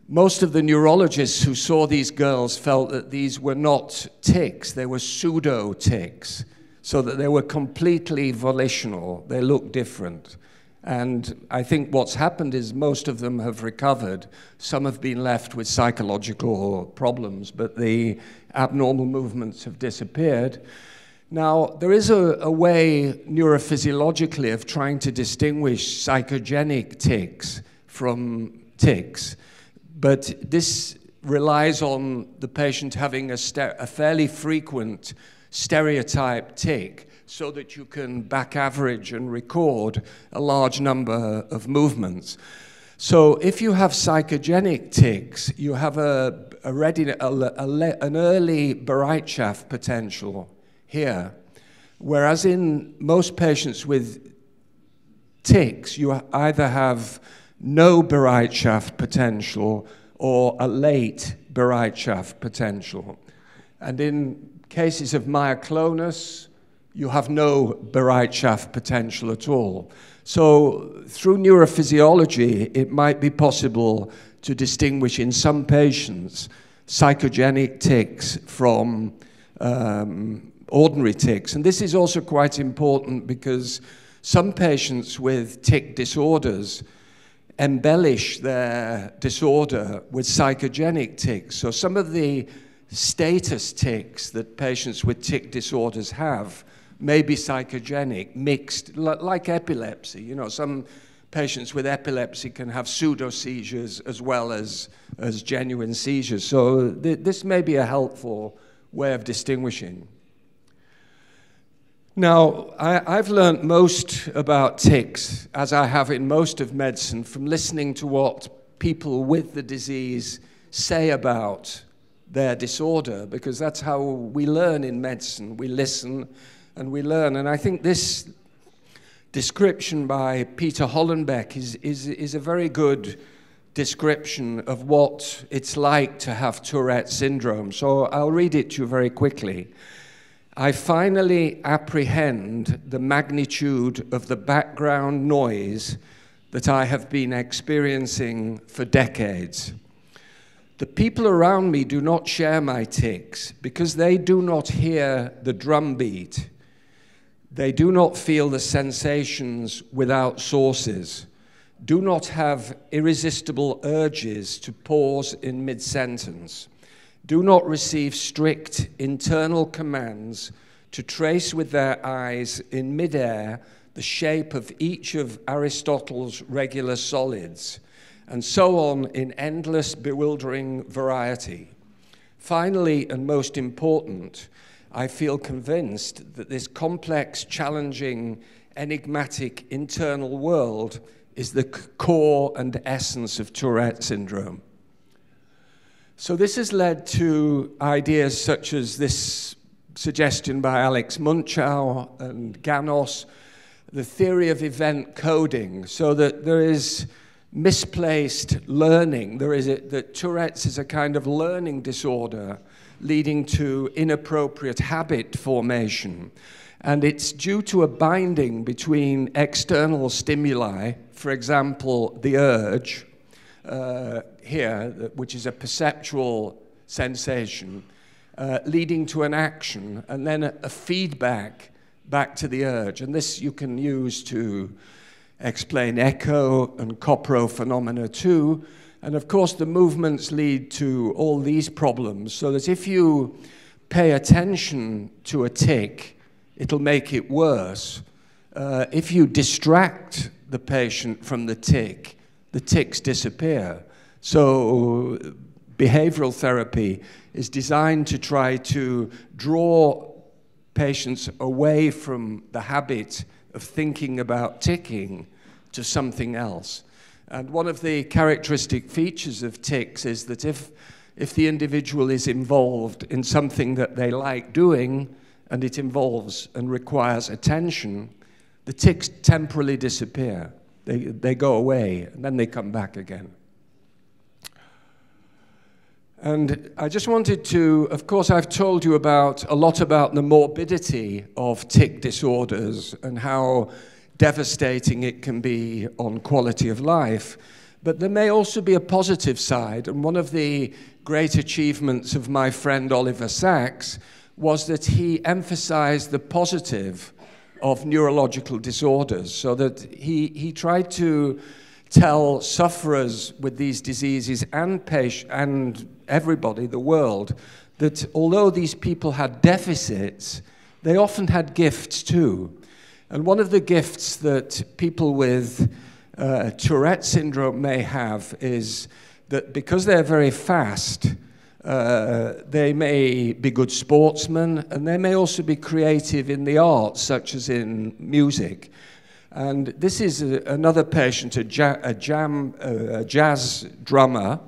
most of the neurologists who saw these girls felt that these were not tics, they were pseudo-tics, so that they were completely volitional, they looked different. And I think what's happened is most of them have recovered. Some have been left with psychological problems, but the abnormal movements have disappeared. Now, there is a way neurophysiologically of trying to distinguish psychogenic tics from tics. But this relies on the patient having a fairly frequent stereotype tic so that you can back average and record a large number of movements. So if you have psychogenic tics, you have an early Bereitschaft potential here, whereas in most patients with tics, you either have no Bereitschaft potential or a late Bereitschaft potential. And in cases of myoclonus, you have no Bereitschaft potential at all. So through neurophysiology, it might be possible to distinguish in some patients psychogenic tics from ordinary tics. And this is also quite important because some patients with tic disorders embellish their disorder with psychogenic tics. So some of the status tics that patients with tic disorders have may be psychogenic, mixed, like epilepsy. You know, some patients with epilepsy can have pseudo-seizures as well as genuine seizures. So this may be a helpful way of distinguishing. Now, I've learned most about tics, as I have in most of medicine, from listening to what people with the disease say about their disorder, because that's how we learn in medicine. We listen and we learn. And I think this description by Peter Hollenbeck is a very good description of what it's like to have Tourette syndrome. So I'll read it to you very quickly. I finally apprehend the magnitude of the background noise that I have been experiencing for decades. The people around me do not share my tics because they do not hear the drumbeat. They do not feel the sensations without sources, do not have irresistible urges to pause in mid-sentence, do not receive strict internal commands to trace with their eyes in mid-air the shape of each of Aristotle's regular solids, and so on in endless, bewildering variety. Finally, and most important, I feel convinced that this complex, challenging, enigmatic internal world is the core and essence of Tourette syndrome. So this has led to ideas such as this suggestion by Alex Munchow and Ganos, the theory of event coding, so that there is misplaced learning. That Tourette's is a kind of learning disorder leading to inappropriate habit formation. And it's due to a binding between external stimuli, for example, the urge, here, which is a perceptual sensation, leading to an action, and then a feedback back to the urge. And this you can use to explain echo and copro phenomena too. And of course, the movements lead to all these problems, so that if you pay attention to a tic, it'll make it worse. If you distract the patient from the tics disappear. So behavioral therapy is designed to try to draw patients away from the habit of thinking about ticking to something else. And one of the characteristic features of tics is that if the individual is involved in something that they like doing, and it involves and requires attention, the tics temporarily disappear. They go away, and then they come back again. And I just wanted to, of course, I've told you a lot about the morbidity of tic disorders and how devastating it can be on quality of life. But there may also be a positive side, and one of the great achievements of my friend Oliver Sacks was that he emphasized the positive of neurological disorders, so that he tried to tell sufferers with these diseases and everybody, the world, that although these people had deficits, they often had gifts too. And one of the gifts that people with Tourette syndrome may have is that because they're very fast, they may be good sportsmen, and they may also be creative in the arts, such as in music. And this is another patient, a jazz drummer.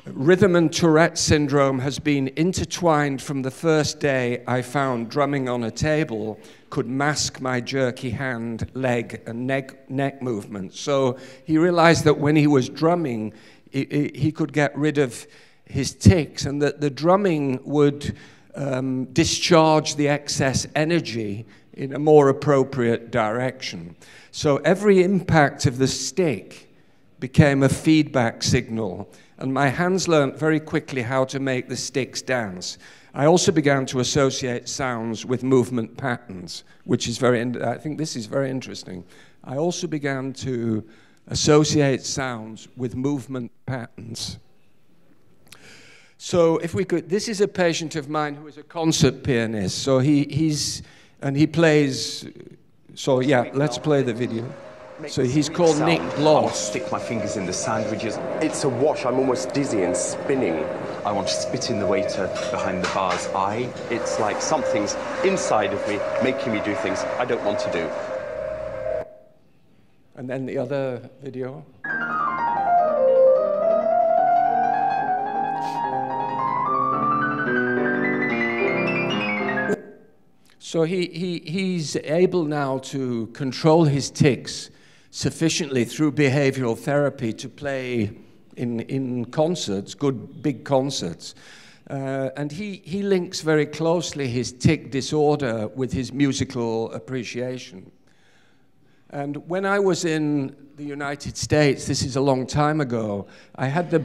Rhythm and Tourette syndrome has been intertwined from the first day I found drumming on a table could mask my jerky hand, leg, and neck movements. So he realized that when he was drumming, he could get rid of his tics, and that the drumming would discharge the excess energy in a more appropriate direction. So every impact of the stick became a feedback signal, and my hands learned very quickly how to make the sticks dance. I also began to associate sounds with movement patterns, which is I think this is very interesting. I also began to associate sounds with movement patterns. So if we could, this is a patient of mine who is a concert pianist. So he's And he plays, so yeah, let's play the video. So he's called Nick Bloss. I stick my fingers in the sandwiches. It's a wash. I'm almost dizzy and spinning. I want to spit in the waiter behind the bar's eye. It's like something's inside of me making me do things I don't want to do. And then the other video. So he's able now to control his tics sufficiently through behavioral therapy to play in concerts, good big concerts. And he links very closely his tic disorder with his musical appreciation. And when I was in the United States, this is a long time ago, I had the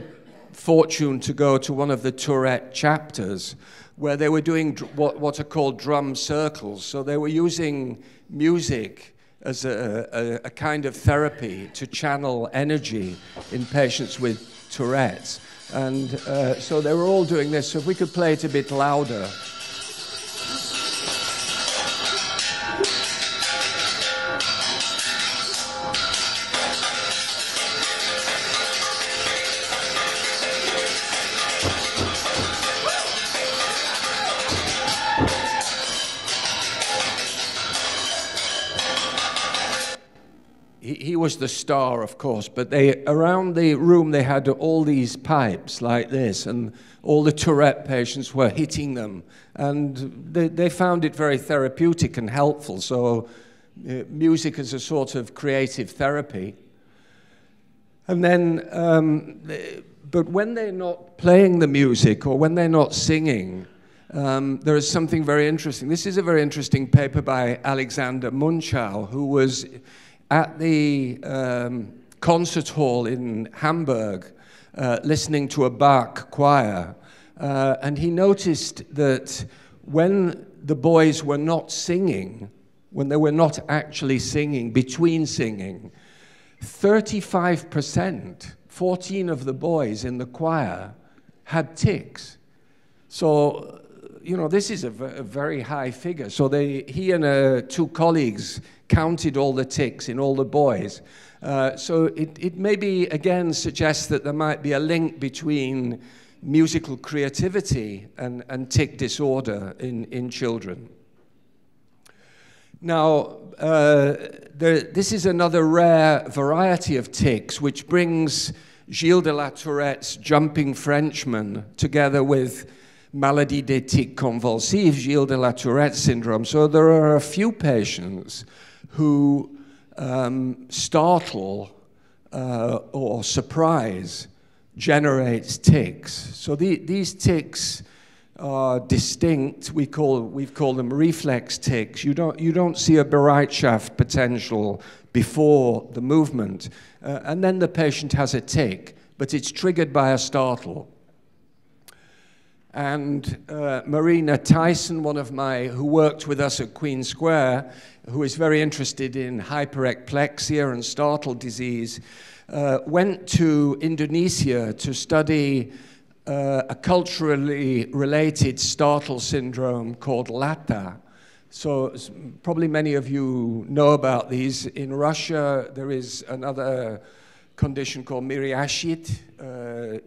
fortune to go to one of the Tourette chapters where they were doing what are called drum circles. So they were using music as a kind of therapy to channel energy in patients with Tourette's. And so they were all doing this. So if we could play it a bit louder. He was the star, of course, but around the room they had all these pipes like this, and all the Tourette patients were hitting them. And they found it very therapeutic and helpful, so music as a sort of creative therapy. And then, but when they're not playing the music or when they're not singing, there is something very interesting. This is a very interesting paper by Alexander Munchau, who was at the concert hall in Hamburg, listening to a Bach choir, and he noticed that when the boys were not singing, when they were not actually singing, between singing, 35%, 14 of the boys in the choir had tics. So, you know, this is a very high figure. So he and two colleagues counted all the tics in all the boys. So it maybe, again, suggests that there might be a link between musical creativity and tic disorder in children. Now, this is another rare variety of tics, which brings Gilles de la Tourette's Jumping Frenchman together with Maladie des tics convulsives, Gilles de la Tourette syndrome. So there are a few patients who startle or surprise generates tics. So these tics are distinct. We've called them reflex tics. You don't see a Bereitschaft potential before the movement, and then the patient has a tic, but it's triggered by a startle. And Marina Tyson, who worked with us at Queen Square, who is very interested in hyperplasia and startle disease, went to Indonesia to study a culturally related startle syndrome called LATA. So probably many of you know about these. In Russia, there is another condition called Myriashit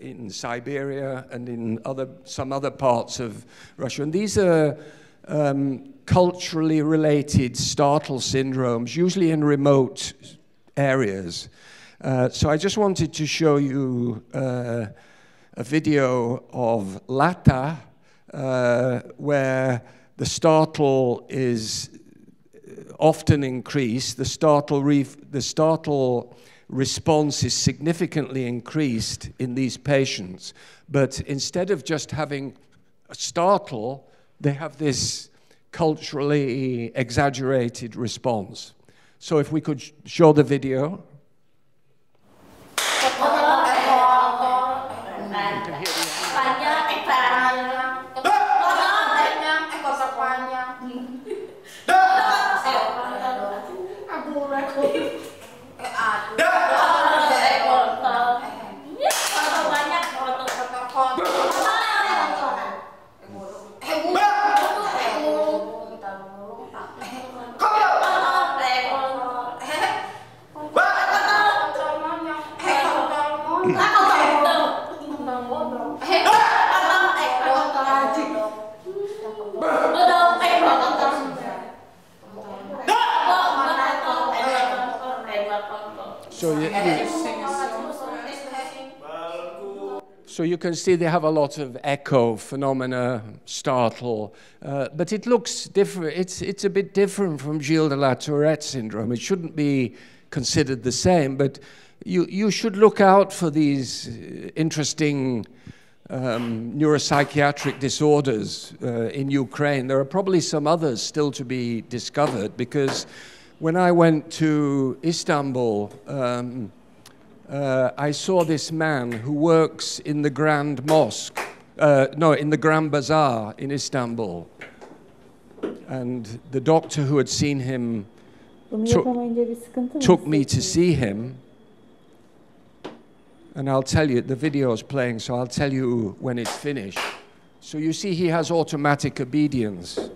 in Siberia and in some other parts of Russia. And these are culturally related startle syndromes, usually in remote areas. So I just wanted to show you a video of LATA, where the startle is often increased. The startle response is significantly increased in these patients. But instead of just having a startle, they have this culturally exaggerated response. So if we could show the video. So you can see they have a lot of echo phenomena, startle, but it looks different. It's a bit different from Gilles de la Tourette syndrome. It shouldn't be considered the same, but you should look out for these interesting neuropsychiatric disorders in Ukraine. There are probably some others still to be discovered, because when I went to Istanbul, I saw this man who works in the Grand Mosque, in the Grand Bazaar in Istanbul. And the doctor who had seen him took me to see him. And I'll tell you, the video is playing, so I'll tell you when it's finished. So you see he has automatic obedience.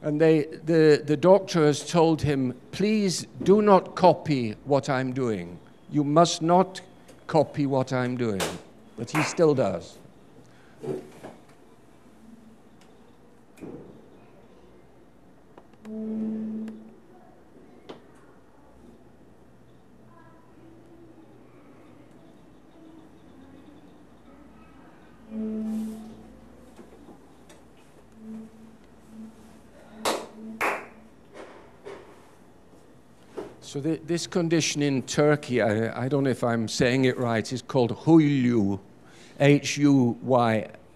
And the doctor has told him, please do not copy what I'm doing. You must not copy what I'm doing. But he still does. So this condition in Turkey, I don't know if I'm saying it right, is called Huylu,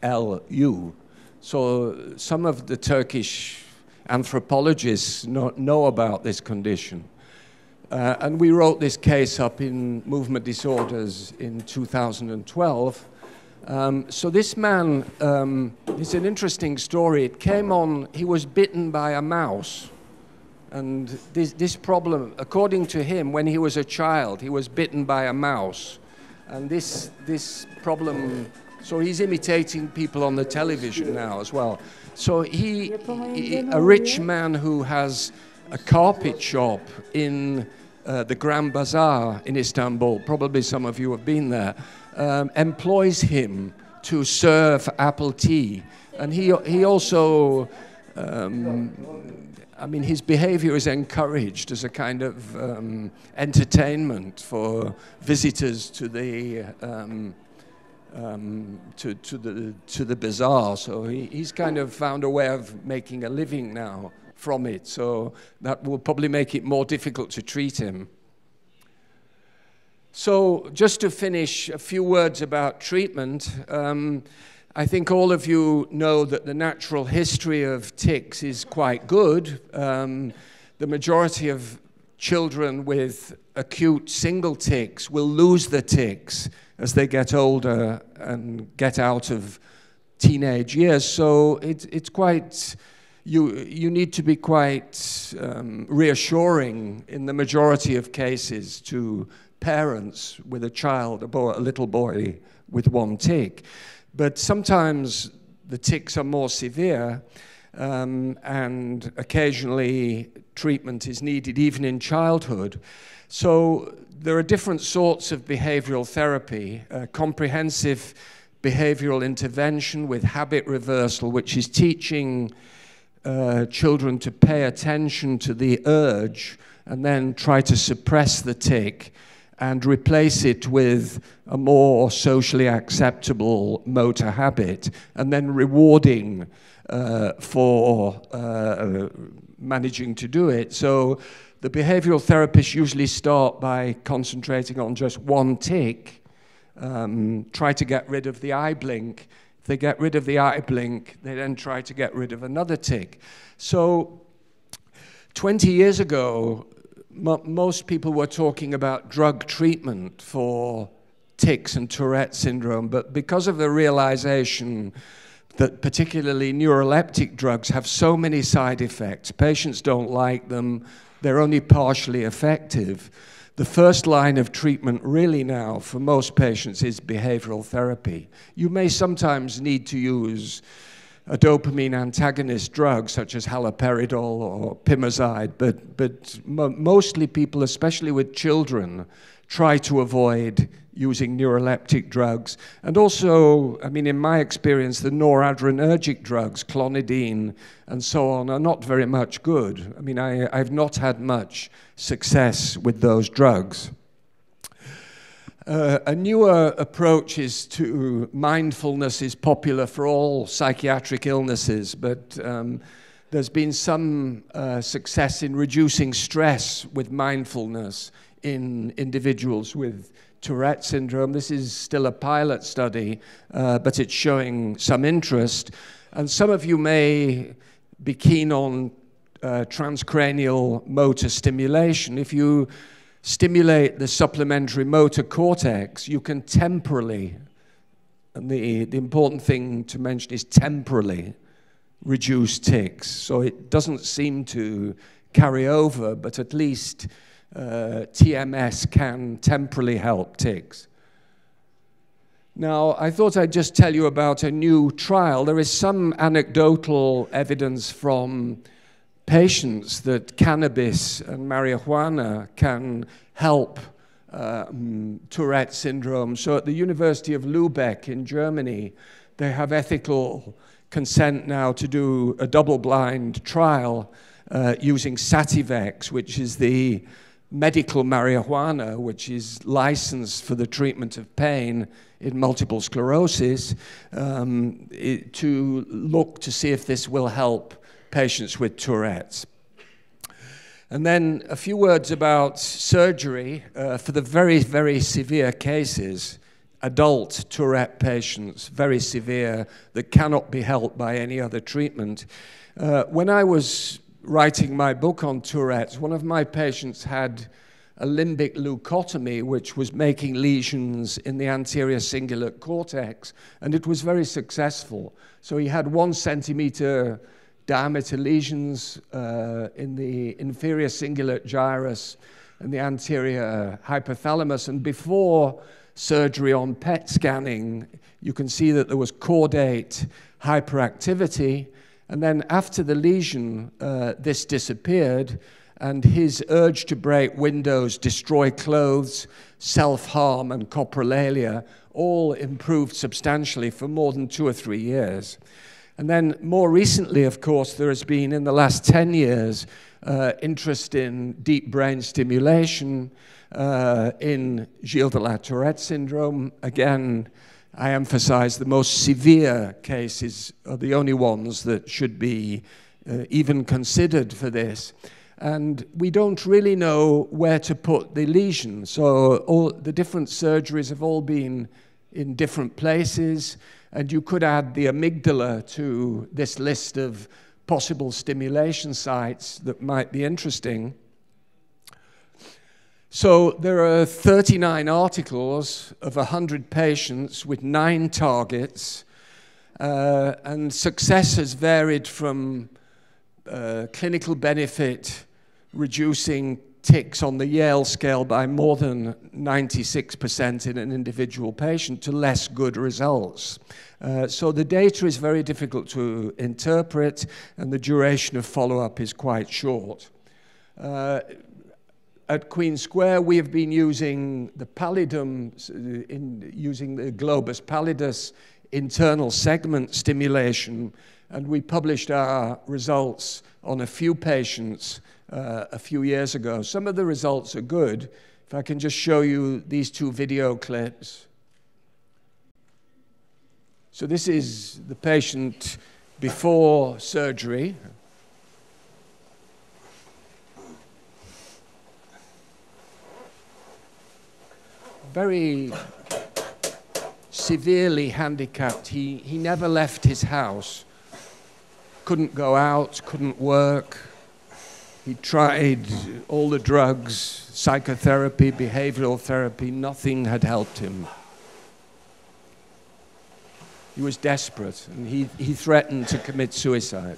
Huylu. So some of the Turkish anthropologists know about this condition. And we wrote this case up in Movement Disorders in 2012. So this man, it's an interesting story. It came on, he was bitten by a mouse. And this problem, according to him, when he was a child, he was bitten by a mouse. And this problem, so he's imitating people on the television now as well. So a rich man who has a carpet shop in the Grand Bazaar in Istanbul, probably some of you have been there, employs him to serve apple tea. And he also, I mean, his behavior is encouraged as a kind of entertainment for visitors to the bazaar. So he's kind of found a way of making a living now from it. So that will probably make it more difficult to treat him. So just to finish, a few words about treatment. I think all of you know that the natural history of tics is quite good. The majority of children with acute single tics will lose the tics as they get older and get out of teenage years. So it's quite, you need to be quite reassuring in the majority of cases to parents with a child, a little boy with one tic. But sometimes the tics are more severe, and occasionally treatment is needed even in childhood. So there are different sorts of behavioral therapy, comprehensive behavioral intervention with habit reversal, which is teaching children to pay attention to the urge and then try to suppress the tic and replace it with a more socially acceptable motor habit, and then rewarding for managing to do it. So the behavioral therapists usually start by concentrating on just one tic, try to get rid of the eye blink. If they get rid of the eye blink, they then try to get rid of another tic. So 20 years ago, most people were talking about drug treatment for tics and Tourette syndrome, but because of the realization that particularly neuroleptic drugs have so many side effects, patients don't like them, they're only partially effective, the first line of treatment really now for most patients is behavioral therapy. You may sometimes need to use a dopamine antagonist drug such as haloperidol or pimozide, but mostly people, especially with children, try to avoid using neuroleptic drugs. And also, I mean, in my experience, the noradrenergic drugs, clonidine and so on, are not very much good. I mean, I've not had much success with those drugs. A newer approach is to mindfulness is popular for all psychiatric illnesses, but there's been some success in reducing stress with mindfulness in individuals with Tourette syndrome. This is still a pilot study, but it's showing some interest. And some of you may be keen on transcranial motor stimulation. If you stimulate the supplementary motor cortex, you can temporarily, and the important thing to mention is temporarily, reduce tics. So it doesn't seem to carry over, but at least TMS can temporarily help tics. Now, I thought I'd just tell you about a new trial. There is some anecdotal evidence from patients that cannabis and marijuana can help Tourette syndrome. So at the University of Lübeck in Germany, they have ethical consent now to do a double-blind trial using Sativex, which is the medical marijuana, which is licensed for the treatment of pain in multiple sclerosis, to look to see if this will help patients with Tourette's. And then a few words about surgery for the very, very severe cases, adult Tourette patients, very severe, that cannot be helped by any other treatment. When I was writing my book on Tourette's, one of my patients had a limbic leucotomy, which was making lesions in the anterior cingulate cortex, and it was very successful. So he had 1 centimeter diameter lesions in the inferior cingulate gyrus and the anterior hypothalamus, and before surgery on PET scanning, you can see that there was caudate hyperactivity, and then after the lesion, this disappeared, and his urge to break windows, destroy clothes, self-harm, and coprolalia all improved substantially for more than 2 or 3 years. And then more recently, of course, there has been, in the last 10 years, interest in deep brain stimulation in Gilles de la Tourette syndrome. Again, I emphasize the most severe cases are the only ones that should be even considered for this. And we don't really know where to put the lesion. So all the different surgeries have all been in different places, and you could add the amygdala to this list of possible stimulation sites that might be interesting. So there are 39 articles of 100 patients with 9 targets, and success has varied from clinical benefit, reducing tics on the Yale scale by more than 96% in an individual patient, to less good results. So the data is very difficult to interpret, and the duration of follow-up is quite short. At Queen Square, we have been using the pallidum, using the globus pallidus internal segment stimulation, and we published our results on a few patients a few years ago. Some of the results are good. If I can just show you these 2 video clips. So this is the patient before surgery. Very severely handicapped. He never left his house. Couldn't go out, couldn't work. He tried all the drugs, psychotherapy, behavioral therapy. Nothing had helped him. He was desperate, and he threatened to commit suicide.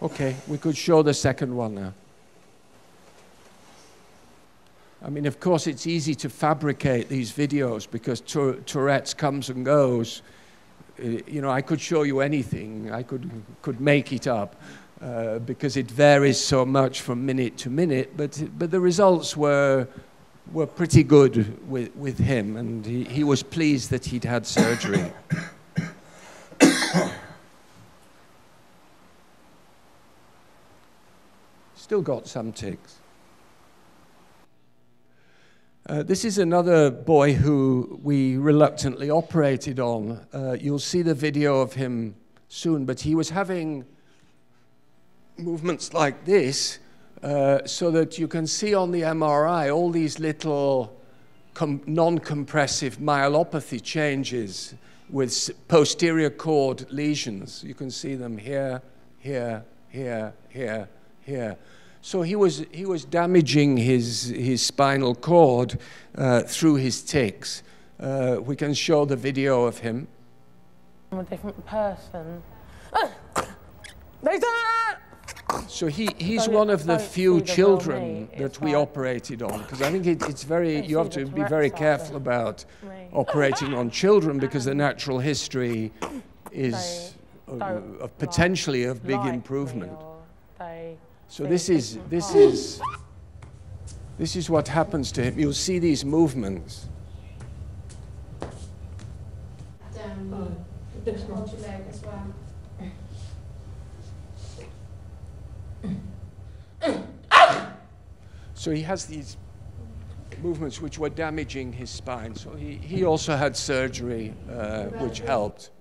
Okay, we could show the second one now. I mean, of course, it's easy to fabricate these videos because Tourette's comes and goes. You know, I could show you anything. I could make it up because it varies so much from minute to minute. But the results were pretty good with him, and he was pleased that he'd had surgery. Still got some tics. This is another boy who we reluctantly operated on. You'll see the video of him soon, but he was having movements like this, so that you can see on the MRI all these little non-compressive myelopathy changes with posterior cord lesions. You can see them here, here, here, here, here. So he was damaging his spinal cord through his tics. We can show the video of him. I'm a different person. So he's one of the few children that we operated on, because I think it's very, you have to be very careful about operating on children because the natural history is potentially of big improvement. So this is what happens to him. You'll see these movements. So he has these movements which were damaging his spine. So he also had surgery, which helped.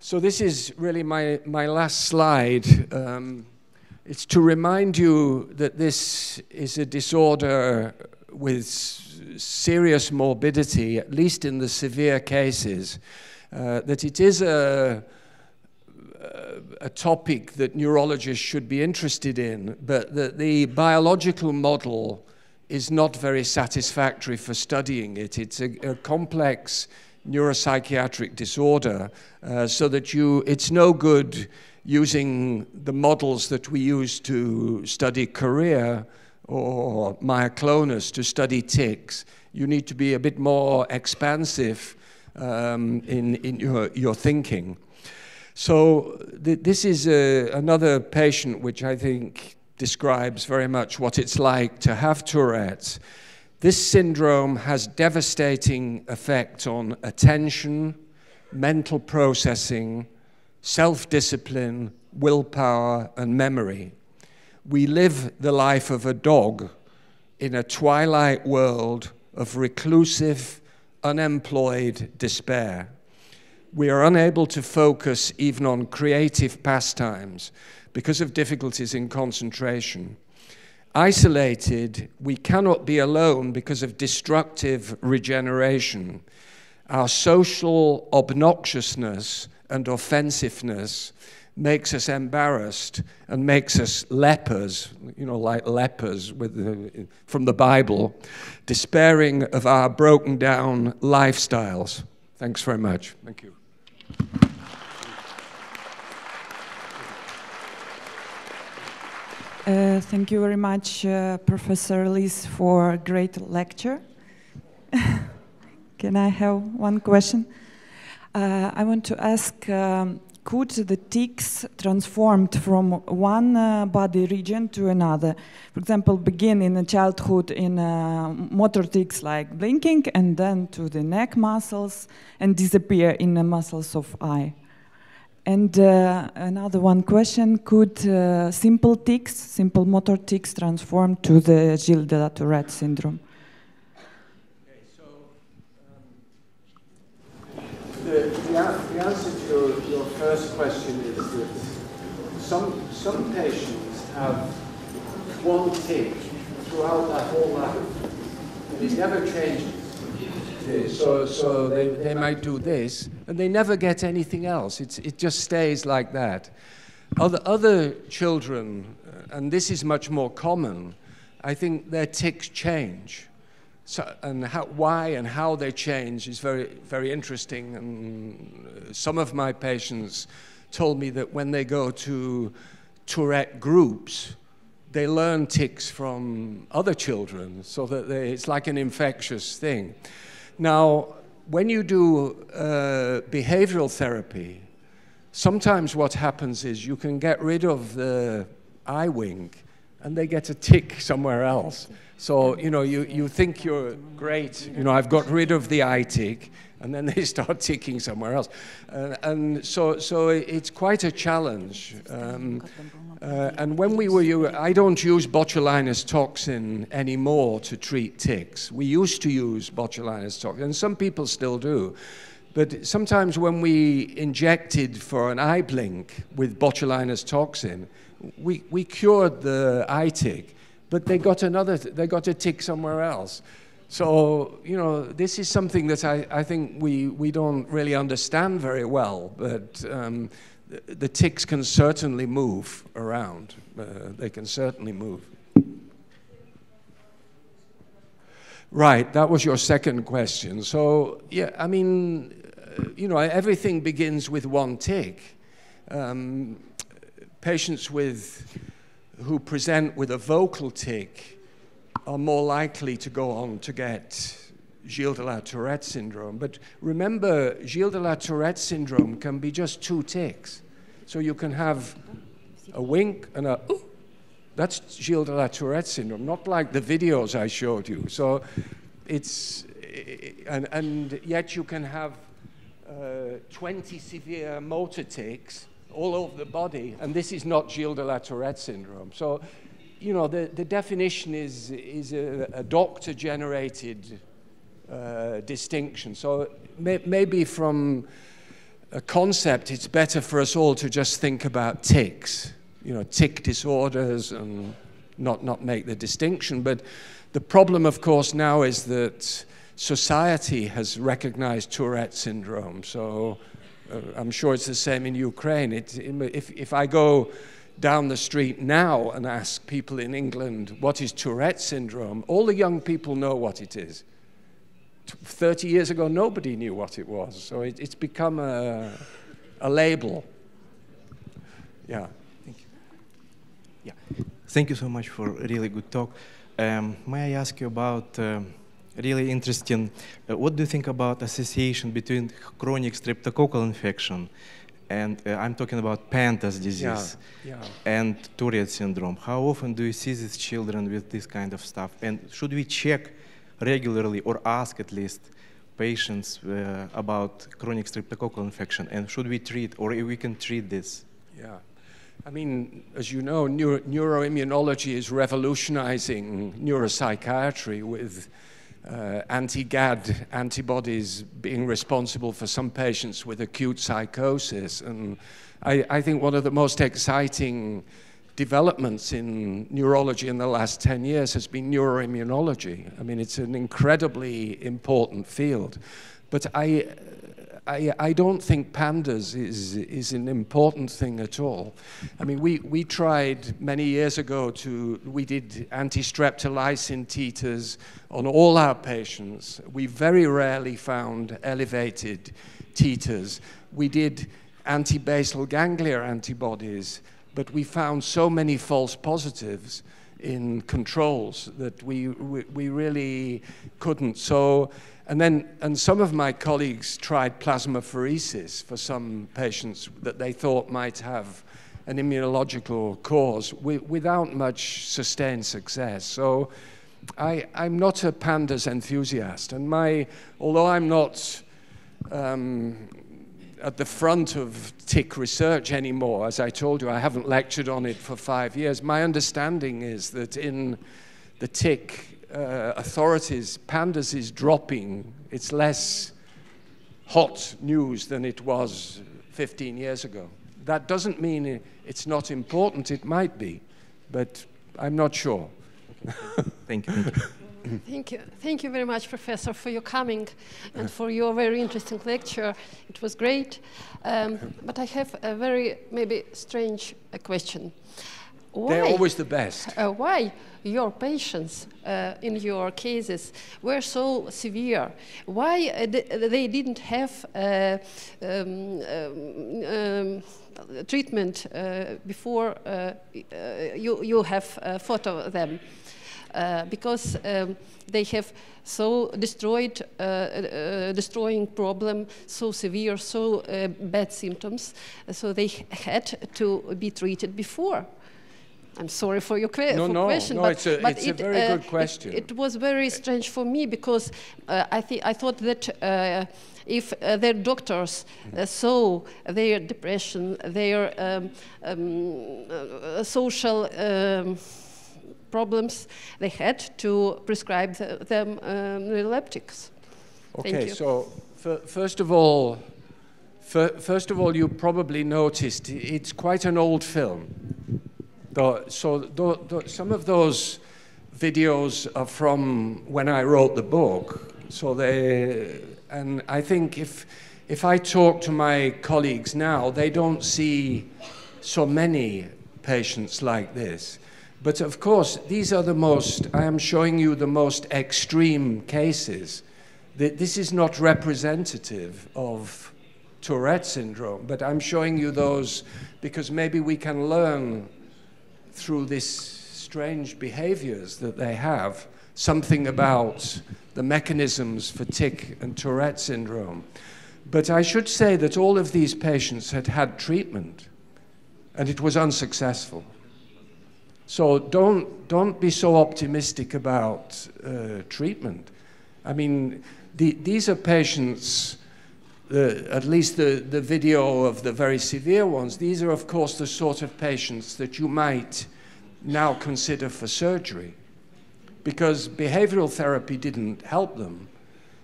So this is really my last slide. It's to remind you that this is a disorder with serious morbidity, at least in the severe cases, that it is a topic that neurologists should be interested in, but that the biological model is not very satisfactory for studying it. It's a complex neuropsychiatric disorder, so that it's no good using the models that we use to study chorea or myoclonus to study tics. You need to be a bit more expansive in your thinking. So this is another patient which I think describes very much what it's like to have Tourette's. This syndrome has devastating effects on attention, mental processing, self-discipline, willpower, and memory. We live the life of a dog in a twilight world of reclusive, unemployed despair. We are unable to focus even on creative pastimes because of difficulties in concentration. Isolated, we cannot be alone because of destructive regeneration. Our social obnoxiousness and offensiveness makes us embarrassed and makes us lepers, you know, like lepers from the Bible, despairing of our broken down lifestyles. Thanks very much. Thank you. Thank you very much, Professor Lies, for a great lecture. Can I have one question? I want to ask, could the tics transformed from one body region to another? For example, begin in childhood in motor tics like blinking, and then to the neck muscles, and disappear in the muscles of eye. And another one question, could simple tics, simple motor tics transform to the Gilles de la Tourette syndrome? Okay, so the answer to your first question is that some patients have one tic throughout their whole life, and it never changes. So they might do this, and they never get anything else. It just stays like that. Other children, and this is much more common, I think their tics change. So, and why and how they change is very, very interesting. And some of my patients told me that when they go to Tourette groups, they learn tics from other children, so that it's like an infectious thing. Now, when you do behavioral therapy, sometimes what happens is you can get rid of the eye wing and they get a tic somewhere else. So, you know, you think you're great, you know, I've got rid of the eye tic, and then they start ticking somewhere else. And so it's quite a challenge. And when we were, I don't use botulinus toxin anymore to treat tics. We used to use botulinus toxin, and some people still do. But sometimes when we injected for an eye blink with botulinus toxin, we cured the eye tic, but they got a tic somewhere else. So, you know, this is something that I think we don't really understand very well, but the tics can certainly move around. They can certainly move. Right, that was your second question. So, yeah, I mean, you know, everything begins with one tic. Patients who present with a vocal tic are more likely to go on to get Gilles de la Tourette syndrome. But remember, Gilles de la Tourette syndrome can be just 2 tics. So you can have a wink and a ooh. That's Gilles de la Tourette syndrome, not like the videos I showed you. So it's, and yet you can have 20 severe motor tics all over the body, and this is not Gilles de la Tourette syndrome. So, you know, the definition is a doctor-generated distinction. So maybe from a concept, it's better for us all to just think about tics, you know, tic disorders, and not make the distinction. But the problem, of course, now is that society has recognized Tourette syndrome. So I'm sure it's the same in Ukraine. If I go down the street now and ask people in England, what is Tourette syndrome? All the young people know what it is. 30 years ago, nobody knew what it was. So it's become a label. Yeah. Thank you. Yeah. Thank you so much for a really good talk. May I ask you about really interesting, what do you think about association between chronic streptococcal infection and I'm talking about Pantas disease and Tourette syndrome? How often do you see these children with this kind of stuff? And should we check regularly or ask at least patients about chronic streptococcal infection? And should we treat, or if we can treat this? Yeah. I mean, as you know, neuroimmunology is revolutionizing neuropsychiatry with anti-GAD antibodies being responsible for some patients with acute psychosis. And I think one of the most exciting developments in neurology in the last 10 years has been neuroimmunology. I mean, it's an incredibly important field. But I don't think pandas is an important thing at all. I mean, we tried many years ago we did anti-streptolysin titers on all our patients. We very rarely found elevated titers. We did anti-basal ganglia antibodies, but we found so many false positives in controls that we really couldn't. So, and some of my colleagues tried plasmapheresis for some patients that they thought might have an immunological cause without much sustained success. So I'm not a pandas enthusiast, and although I'm not at the front of tic research anymore, as I told you, I haven't lectured on it for 5 years. My understanding is that in the tic authorities, pandas is dropping. It's less hot news than it was 15 years ago. That doesn't mean it's not important. It might be, but I'm not sure. Okay. Thank you. Thank you. Thank you very much, Professor, for your coming and for your very interesting lecture. It was great. But I have a very maybe strange question. They're always the best. Why your patients in your cases were so severe? Why they didn't have treatment before you have photo them? Because they have so destroying problem, so severe, so bad symptoms, so they had to be treated before. I'm sorry for your question, but it's a very good question. It was very strange for me because I thought that if their doctors saw their depression, their social problems, they had to prescribe them neuroleptics. Okay, so first of all, you probably noticed it's quite an old film. Some of those videos are from when I wrote the book. And I think if I talk to my colleagues now, they don't see so many patients like this. But of course, these are I am showing you the most extreme cases. This is not representative of Tourette syndrome, but I'm showing you those because maybe we can learn through these strange behaviors that they have, something about the mechanisms for tic and Tourette syndrome. But I should say that all of these patients had treatment, and it was unsuccessful. So don't be so optimistic about treatment. I mean, these are patients, at least the video of the very severe ones, these are, of course, the sort of patients that you might now consider for surgery, because behavioral therapy didn't help them,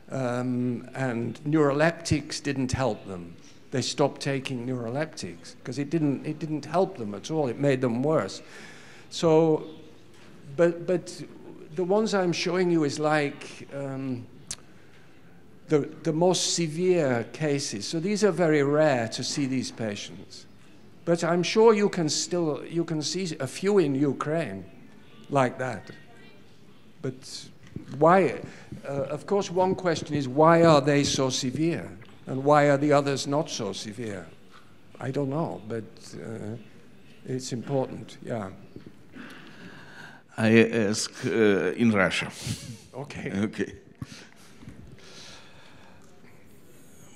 and neuroleptics didn't help them. They stopped taking neuroleptics because it didn't help them at all. It made them worse. So, but the ones I'm showing you is like the most severe cases. So these are very rare to see these patients. But I'm sure you can see a few in Ukraine like that. But why? Of course, one question is why are they so severe? And why are the others not so severe? I don't know, but it's important, yeah. I ask in Russia. Okay. Okay.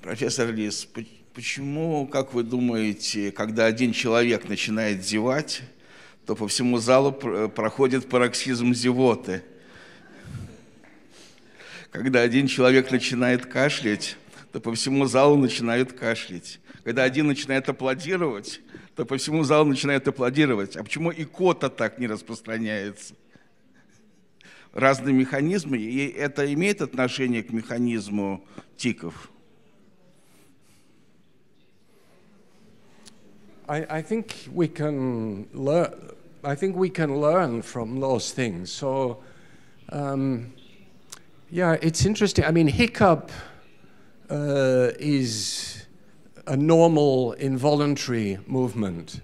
Профессор Лис, почему, как вы думаете, когда один человек начинает зевать, то по всему залу проходит пароксизм зевоты? Когда один человек начинает кашлять, то по всему залу начинают кашлять. Когда один начинает аплодировать, то по всему залу начинают аплодировать. А почему икота так не распространяется? Разные механизмы, и это имеет отношение к механизму тиков? I think we can learn. I think we can learn from those things. So, yeah, it's interesting. I mean, hiccup is a normal involuntary movement,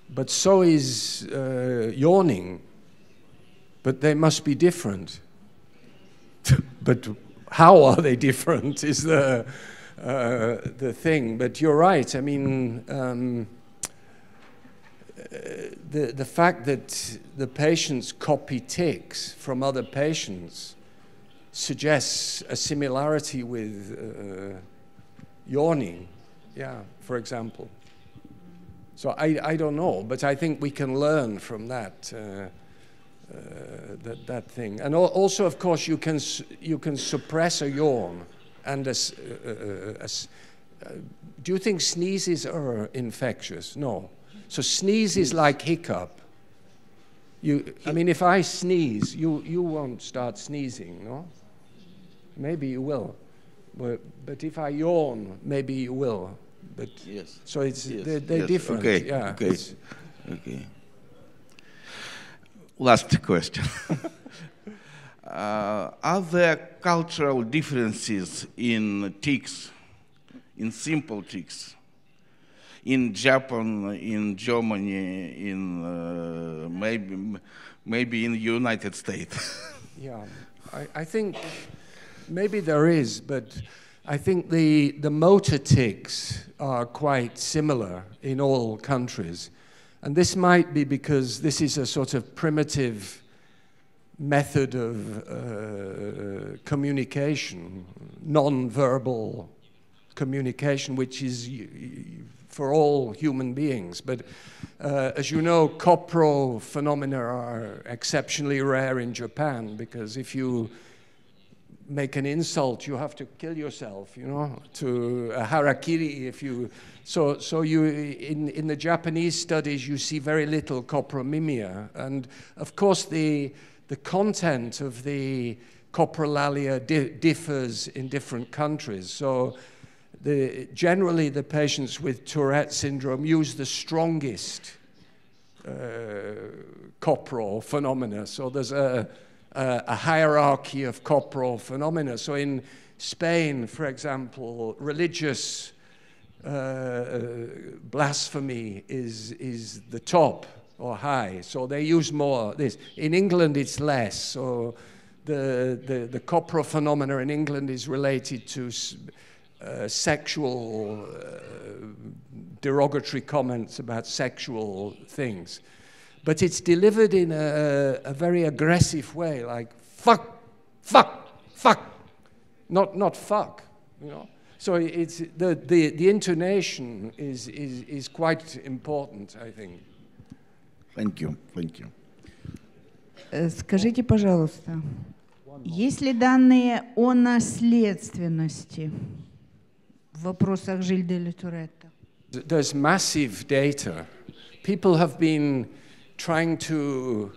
but so is yawning. But they must be different. But how are they different is the thing. But you're right. I mean. The fact that the patients copy tics from other patients suggests a similarity with yawning, yeah, for example. So I don't know, but I think we can learn from that that thing. And also, of course, you can suppress a yawn. And do you think sneezes are infectious? No. So sneeze is like hiccup. I mean, if I sneeze, you won't start sneezing, no? Maybe you will. But if I yawn, maybe you will. But yes. So it's they're different. Okay. Yeah. Okay. Okay. Last question. Are there cultural differences in tics, in simple tics? in Japan, in Germany, in maybe in the United States. Yeah, I think maybe there is, but I think the motor tics are quite similar in all countries. And this might be because this is a sort of primitive method of communication, non-verbal communication, which is for all human beings. But as you know, copro phenomena are exceptionally rare in Japan, because if you make an insult, you have to kill yourself, you know, to a harakiri if you... So you, in the Japanese studies, you see very little copromimia. And of course, the content of the coprolalia differs in different countries. So generally, the patients with Tourette syndrome use the strongest copro phenomena. So there's a hierarchy of copro phenomena. So in Spain, for example, religious blasphemy is the top or high. So they use more this. In England, it's less. So the copro phenomena in England is related to sexual derogatory comments about sexual things. But it's delivered in a very aggressive way, like fuck, fuck, fuck, not fuck, you know. So it's the intonation is quite important, I think. Thank you, thank you. Скажите, пожалуйста, есть ли данные о наследственности в вопросах Жиль-де-Ля-Туретта? There's massive data. People have been trying to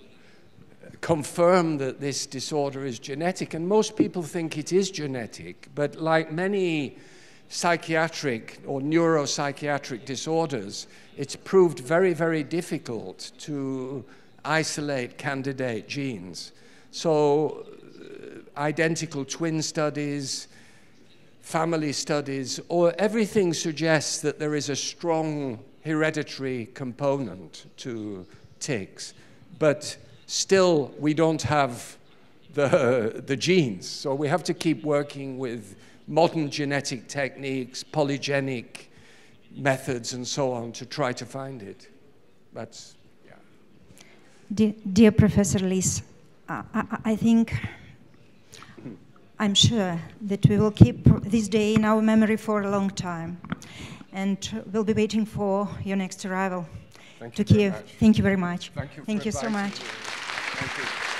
confirm that this disorder is genetic, and most people think it is genetic, but like many psychiatric or neuropsychiatric disorders, it's proved very, very difficult to isolate candidate genes. So identical twin studies, family studies, or everything suggests that there is a strong hereditary component to tics, but still we don't have the genes. So we have to keep working with modern genetic techniques, polygenic methods, and so on to try to find it. That's, yeah. Dear Professor Liss, I think, I'm sure that we will keep this day in our memory for a long time, and we'll be waiting for your next arrival to Kyiv. Thank you very much. Thank you so much. Thank you.